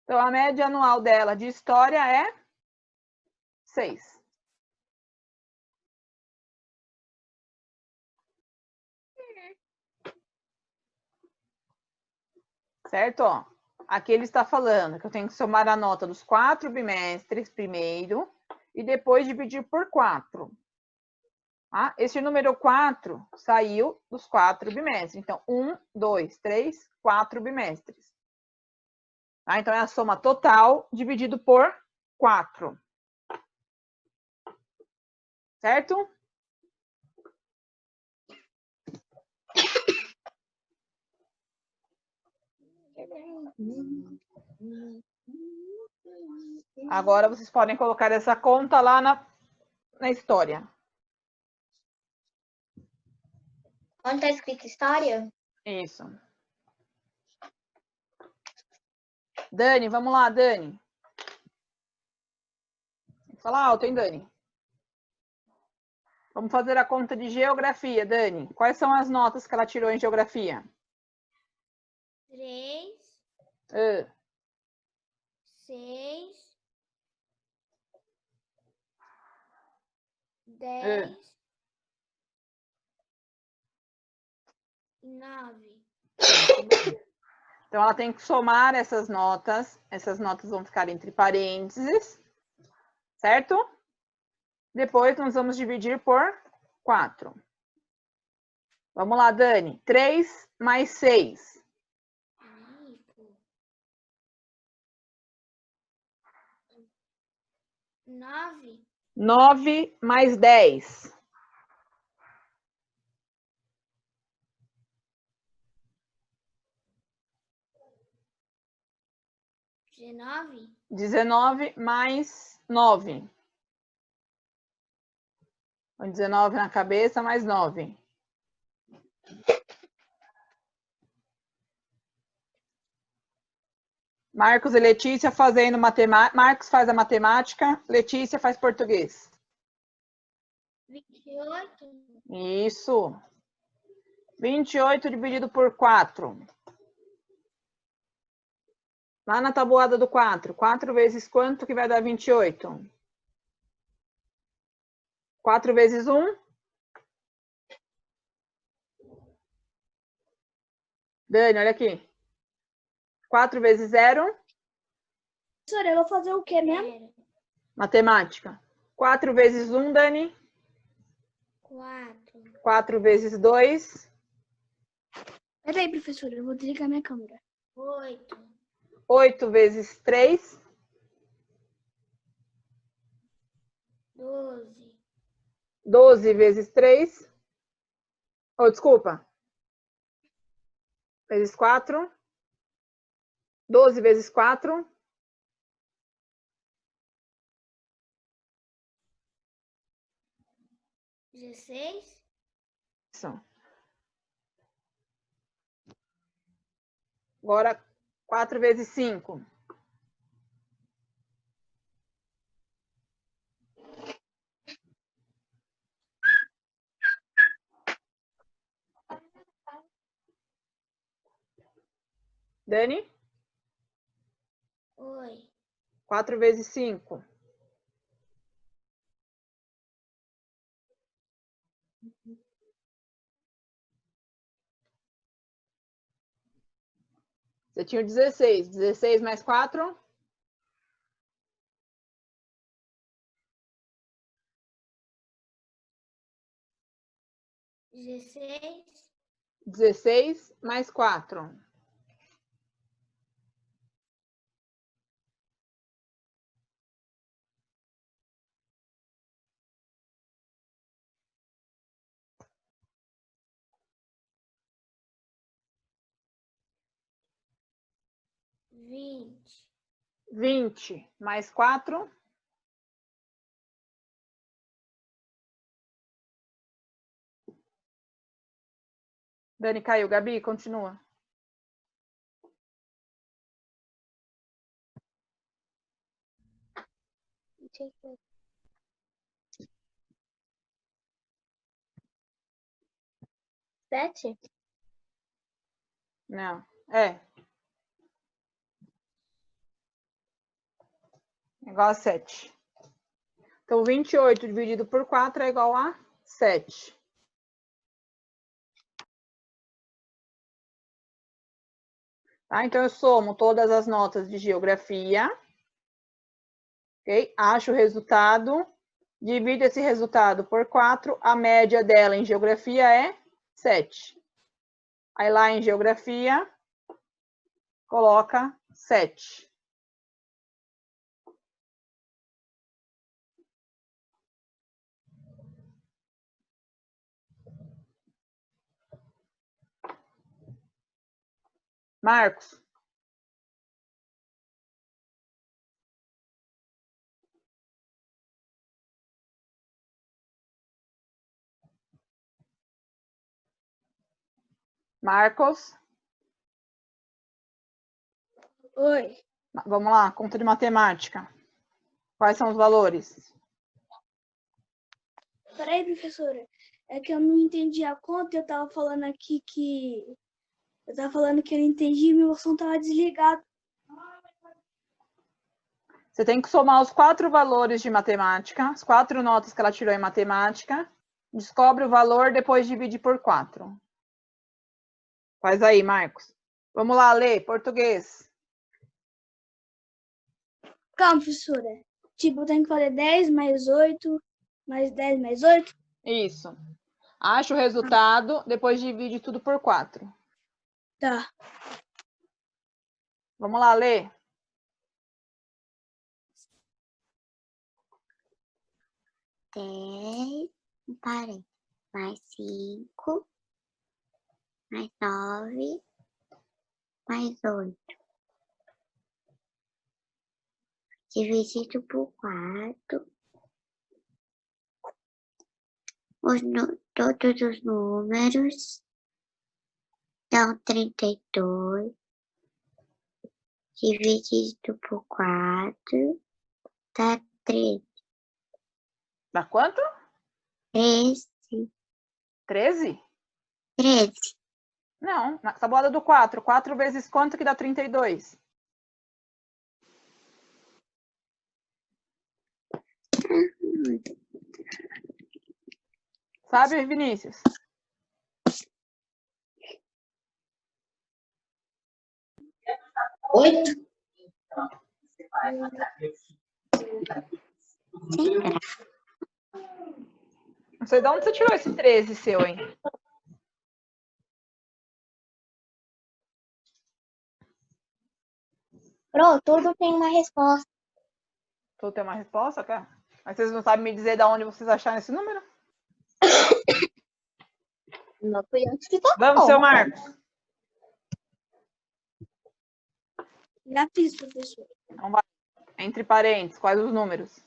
Então, a média anual dela de história é 6. Certo? Ó, aqui ele está falando que eu tenho que somar a nota dos 4 bimestres primeiro e depois dividir por 4. Tá? Esse número 4 saiu dos 4 bimestres. Então, 1, 2, 3, 4 bimestres. Tá? Então, é a soma total dividido por 4. Certo? Agora, vocês podem colocar essa conta lá na história. Onde tá escrito história? Isso. Dani, vamos lá, Dani. Fala alto, hein, Dani? Vamos fazer a conta de geografia, Dani. Quais são as notas que ela tirou em geografia? 3, 6, 10, 9. Então, ela tem que somar essas notas. Essas notas vão ficar entre parênteses. Certo? Depois, nós vamos dividir por 4. Vamos lá, Dani. 3 mais 6. 9. 9 mais 10. 19. 19 mais 9. 19 na cabeça, mais 9. Marcos e Letícia fazendo matemática. Marcos faz a matemática, Letícia faz português. 28. Isso. 28 dividido por 4. Lá na tabuada do 4. 4 vezes quanto que vai dar 28? 4 vezes 1? Dani, olha aqui. 4 vezes 0? Professora, eu vou fazer o quê mesmo? Matemática. 4 vezes 1, Dani? 4. 4 vezes 2. Peraí, professora, eu vou desligar minha câmera. 8. 8 vezes 3. 12. 12 vezes 3. Oh, desculpa. Vezes 4. 12 vezes 4. 16. Isso. Agora, 4 vezes 5. 'Dani? Oi. 4 vezes 5. 'Você tinha 16. 16 mais 4. 16. 16 mais 4. 20. 20 mais 4. 'Dani caiu. Gabi, continua. Sete? Não. É. Igual a 7. Então, 28 dividido por 4 é igual a 7. Tá? Então, eu somo todas as notas de geografia. Ok? Acho o resultado. Divido esse resultado por 4. A média dela em geografia é 7. Aí, lá em geografia, coloca 7. Marcos. Marcos. Oi. Vamos lá, conta de matemática. Quais são os valores? Peraí, professora. É que eu não entendi a conta e eu tava falando aqui que... Eu tava falando que eu não entendi e meu som tava desligado. Você tem que somar os 4 valores de matemática, as 4 notas que ela tirou em matemática. Descobre o valor, depois divide por 4. Faz aí, Marcos. Vamos lá, Lê, português. Calma, professora. Tipo, tem que fazer 10 mais 8, mais 10 mais 8. Isso. Acha o resultado, depois divide tudo por 4. Tá. Vamos lá, Lê. 10. Parei. Mais 5. Mais 9. Mais 8. Dividido por 4. Todos os números dão 32. Dividido por 4 dá 13. Dá quanto? 13. 13? 13. Não, na tabuada do 4. 4 vezes quanto que dá 32? Sabe, Vinícius? Oito. Não sei de onde você tirou esse 13 seu, hein? Pro, tudo tem uma resposta. Tu tem uma resposta, cara? Mas vocês não sabem me dizer de onde vocês acharam esse número? Não fui eu que ficou. Vamos, seu Marcos. Já fiz, professor. Então vai. Entre parênteses, quais os números?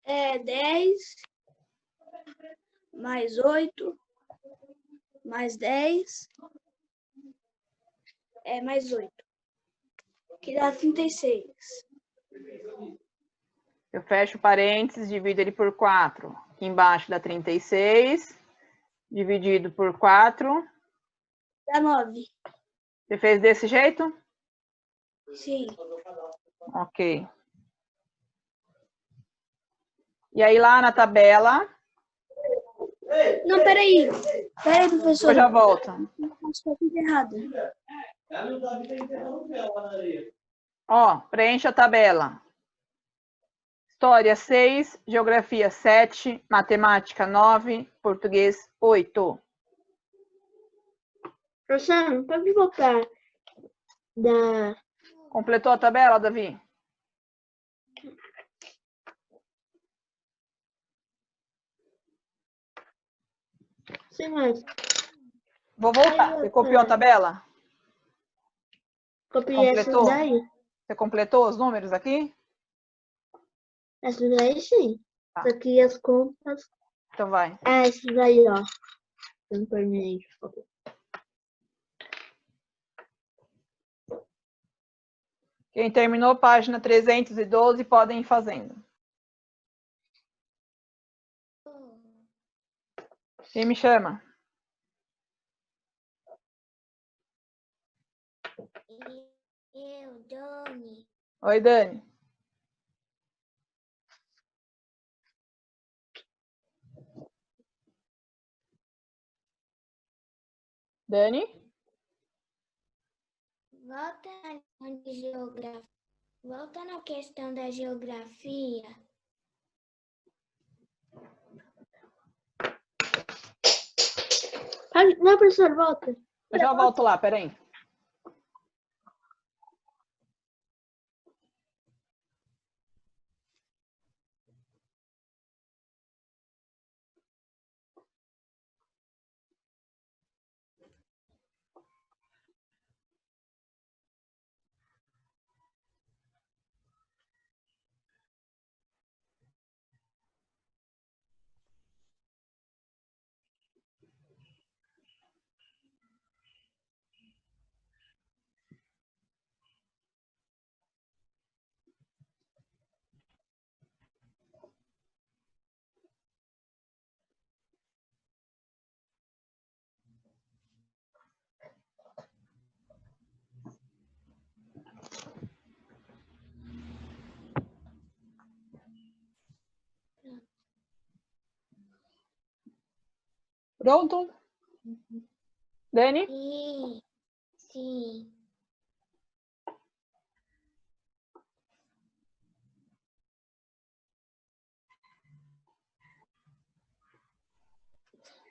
É 10 mais 8 mais 10 mais 8. Que dá 36. Eu fecho parênteses, divido ele por 4. Aqui embaixo dá 36. Dividido por 4. Dá 9. Você fez desse jeito? Sim. Ok. E aí lá na tabela, Não, peraí. Peraí, professor. eu já volto. Acho que eu fiz errado. Ó, preencha a tabela. História 6, Geografia 7, Matemática 9, Português 8. Professor, pode voltar da... Completou a tabela, Davi? Sim, mas Vou voltar. Você copiou a tabela? copiei essa Completou? daí. Você completou os números aqui? Essa daí sim. Tá. Só que as contas... Então vai. Ah, essa daí, ó. Eu não terminei de copiar. Quem terminou página 312 podem ir fazendo. Quem me chama? Eu, Doni. Oi, Dani. Dani? Volta na questão da geografia. Não, professor, volta. Eu já volto lá, peraí. Pronto? Dani? Sim, sim.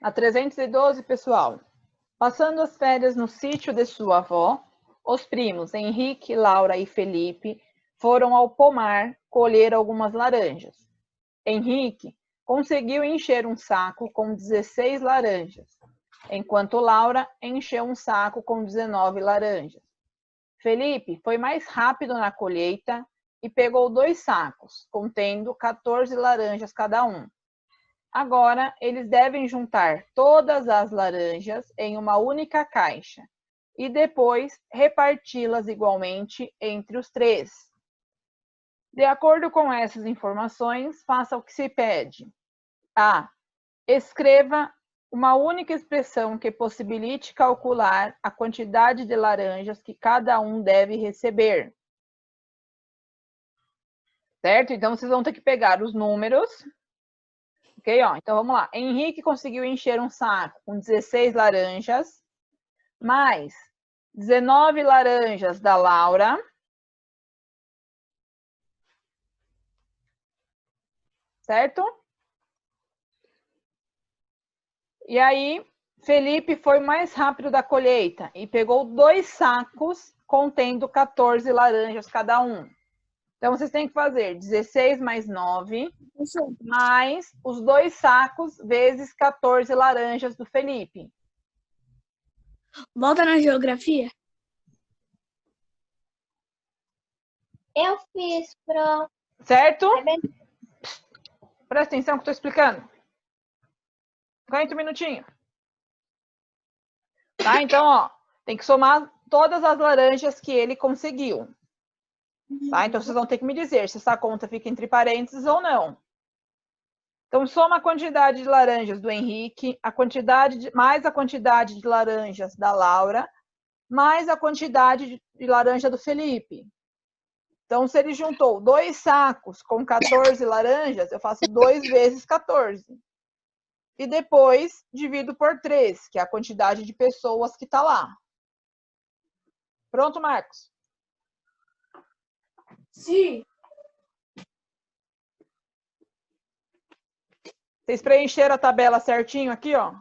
A 312, pessoal. Passando as férias no sítio de sua avó, os primos Henrique, Laura e Felipe foram ao pomar colher algumas laranjas. Henrique conseguiu encher um saco com 16 laranjas, enquanto Laura encheu um saco com 19 laranjas. Felipe foi mais rápido na colheita e pegou 2 sacos, contendo 14 laranjas cada um. Agora, eles devem juntar todas as laranjas em uma única caixa e depois reparti-las igualmente entre os 3. De acordo com essas informações, faça o que se pede. A. Escreva uma única expressão que possibilite calcular a quantidade de laranjas que cada um deve receber. Certo? Então, vocês vão ter que pegar os números. Ok, ó, então vamos lá. Henrique conseguiu encher um saco com 16 laranjas, mais 19 laranjas da Laura, certo? E aí, Felipe foi mais rápido da colheita e pegou 2 sacos contendo 14 laranjas cada um. Então, vocês têm que fazer 16 mais 9, mais os 2 sacos vezes 14 laranjas do Felipe. Volta na geografia. Eu fiz, pro. Certo? É bem... Presta atenção que eu estou explicando. Aguenta um minutinho. Tá? Então, ó, tem que somar todas as laranjas que ele conseguiu. Tá? Então, vocês vão ter que me dizer se essa conta fica entre parênteses ou não. Então, soma a quantidade de laranjas do Henrique, mais a quantidade de laranjas da Laura, mais a quantidade de laranja do Felipe. Então, se ele juntou 2 sacos com 14 laranjas, eu faço 2 vezes 14. E depois divido por 3, que é a quantidade de pessoas que está lá. Pronto, Marcos? Sim. Vocês preencheram a tabela certinho aqui, ó?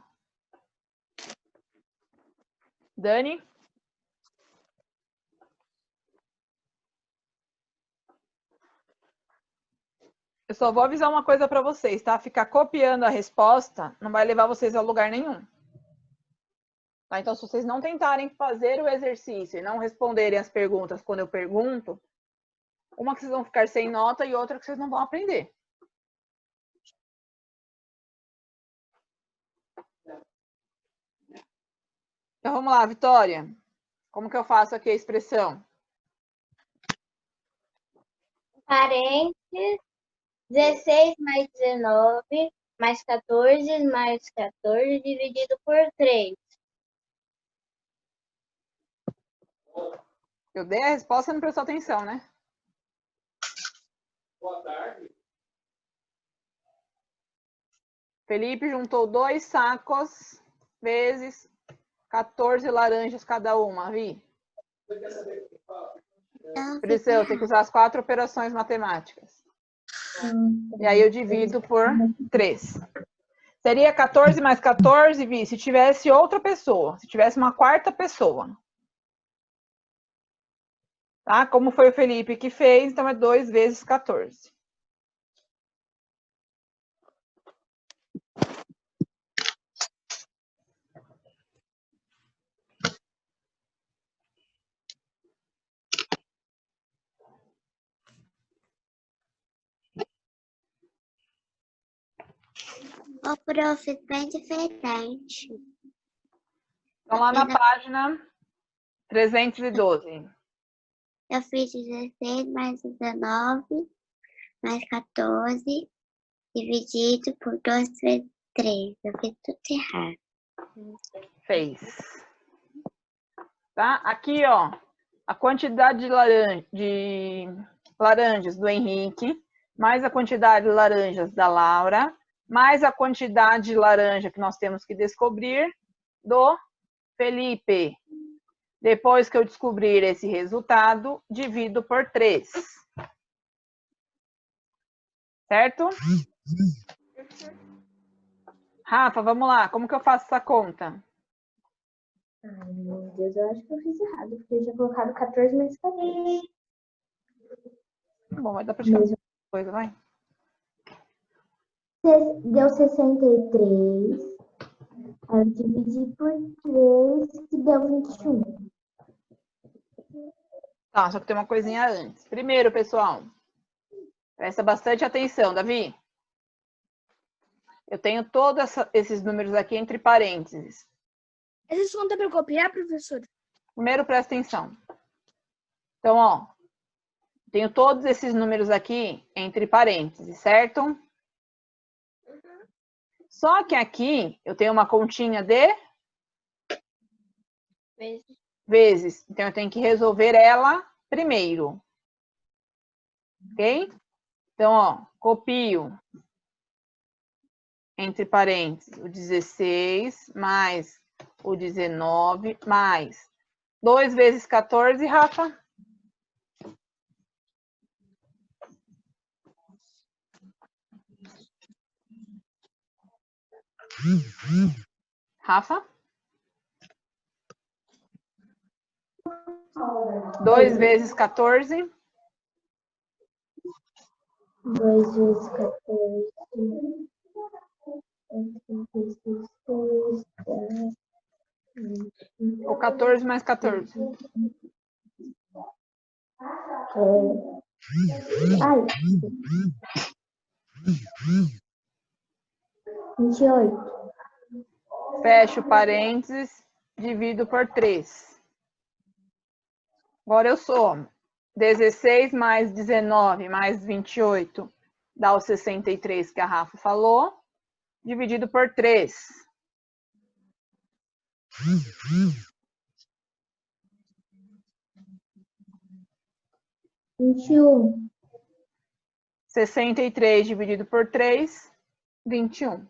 Dani? Eu só vou avisar uma coisa para vocês, tá? Ficar copiando a resposta não vai levar vocês a lugar nenhum. Tá? Então, se vocês não tentarem fazer o exercício e não responderem as perguntas quando eu pergunto, uma que vocês vão ficar sem nota e outra que vocês não vão aprender. Então, vamos lá, Vitória. Como que eu faço aqui a expressão? Parênteses, 16 mais 19, mais 14, mais 14, dividido por 3. Eu dei a resposta e não prestou atenção, né? Boa tarde. Felipe juntou 2 sacos vezes 14 laranjas cada uma, Vi. Você quer saber o que fala? Priscila, tem que usar as 4 operações matemáticas. E aí eu divido por 3. Seria 14 mais 14, Vi, se tivesse outra pessoa, se tivesse uma quarta pessoa. Tá? Como foi o Felipe que fez, então é 2 vezes 14. Ô, prof, bem diferente. Então, lá na página 312. Eu fiz 16 mais 19, mais 14, dividido por 2 vezes 3. Eu fiz tudo errado. Fez. Tá? Aqui, ó, a quantidade de laranjas do Henrique, mais a quantidade de laranjas da Laura, mais a quantidade de laranja que nós temos que descobrir do Felipe. Depois que eu descobrir esse resultado, divido por 3. Certo? Rafa, vamos lá. Como que eu faço essa conta? Ai, meu Deus, eu acho que eu fiz errado, porque eu tinha colocado 14 mais 14. Bom, vai dar pra chegar Mesmo. coisa, vai. Deu 63. Aí eu dividi por 3, que deu 21. Tá, só que tem uma coisinha antes. Primeiro, pessoal, presta bastante atenção, Davi. Eu tenho todos esses números aqui entre parênteses. Essas contas para copiar, professor? Primeiro, presta atenção. Então, ó, tenho todos esses números aqui entre parênteses, certo? Só que aqui eu tenho uma continha de vezes. Então, eu tenho que resolver ela primeiro. Ok? Então, ó, copio entre parênteses o 16 mais o 19 mais 2 vezes 14, Rafa? Rafa? 2 vezes 14. 2 vezes 14. 2, Ou 14 mais 14. Ai. 28. Fecho parênteses, divido por 3. Agora eu somo. 16 mais 19 mais 28 dá o 63 que a Rafa falou, dividido por 3. 21. 63 dividido por 3, 21.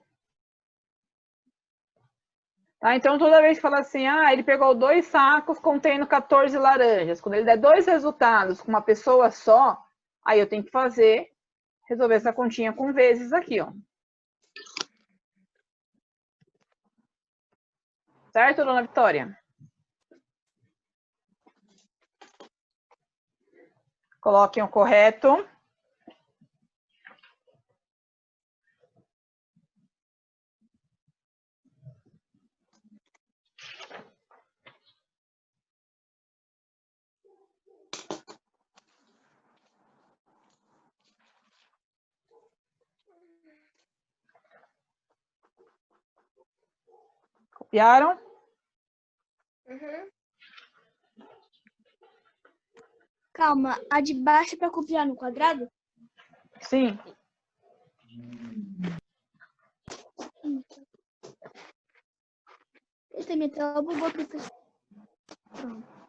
Tá? Então, toda vez que fala assim, ele pegou 2 sacos contendo 14 laranjas. Quando ele der 2 resultados com uma pessoa só, aí eu tenho que resolver essa continha com vezes aqui, ó. Certo, dona Vitória? Coloquem o correto. Copiaram? Uhum. Calma, a de baixo é para copiar no quadrado? Sim. Eita, minha tela bugou, professor. Pronto.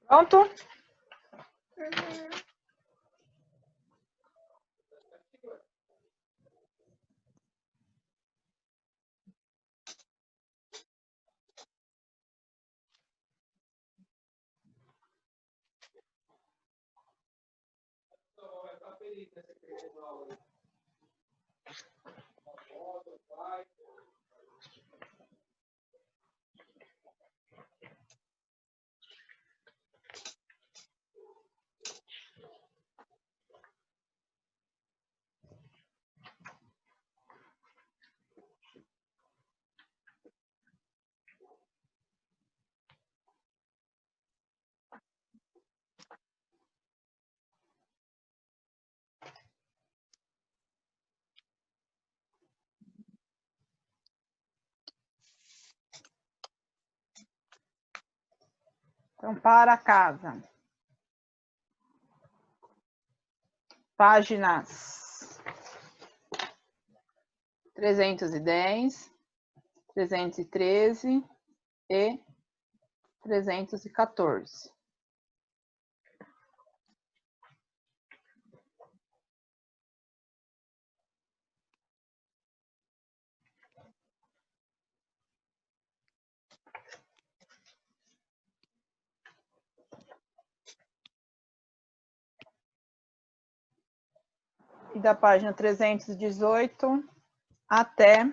Pronto? Uhum. Então, para casa. Páginas 310, 313 e 314. E da página 318 até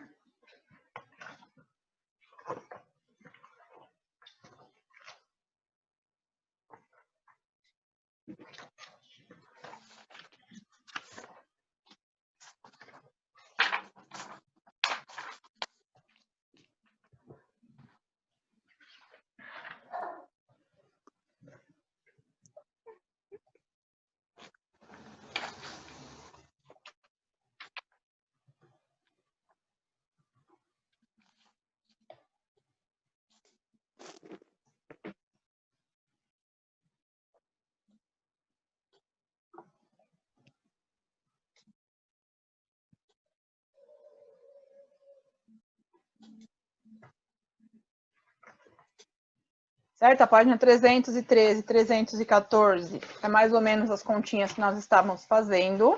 Certo? A página 313, 314 é mais ou menos as continhas que nós estávamos fazendo.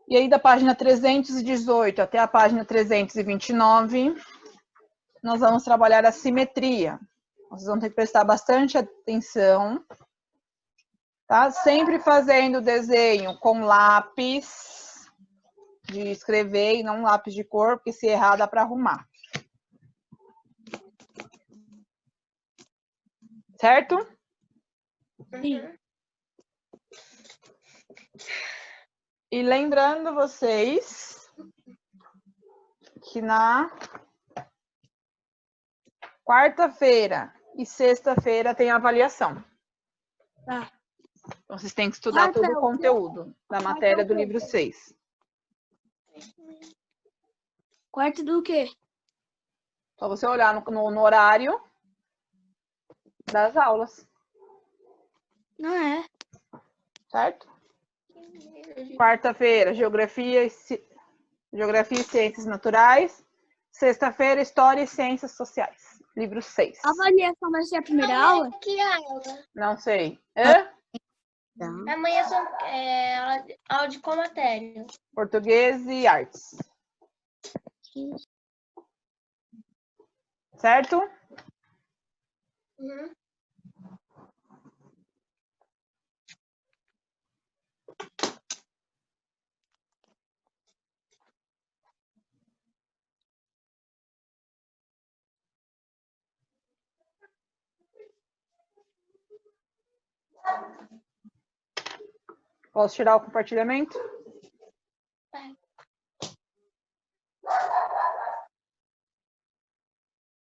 E aí, da página 318 até a página 329, nós vamos trabalhar a simetria. Vocês vão ter que prestar bastante atenção, tá? Sempre fazendo o desenho com lápis de escrever e não lápis de cor, porque se errar dá para arrumar. Certo? Sim. E lembrando vocês que na quarta-feira e sexta-feira tem avaliação. Tá. Então, vocês têm que estudar Quarta todo é o o quê? conteúdo da matéria do livro 6. Quarto do quê? Só você olhar no horário das aulas, Não é. certo? Quarta-feira, geografia e ciências naturais. Sexta-feira, história e ciências sociais. Livro 6. A avaliação vai ser a primeira aula? Que aula? Não sei. Hã? Então, Amanhã são aula de qual matéria? Português e artes. Certo? Uhum. Posso tirar o compartilhamento?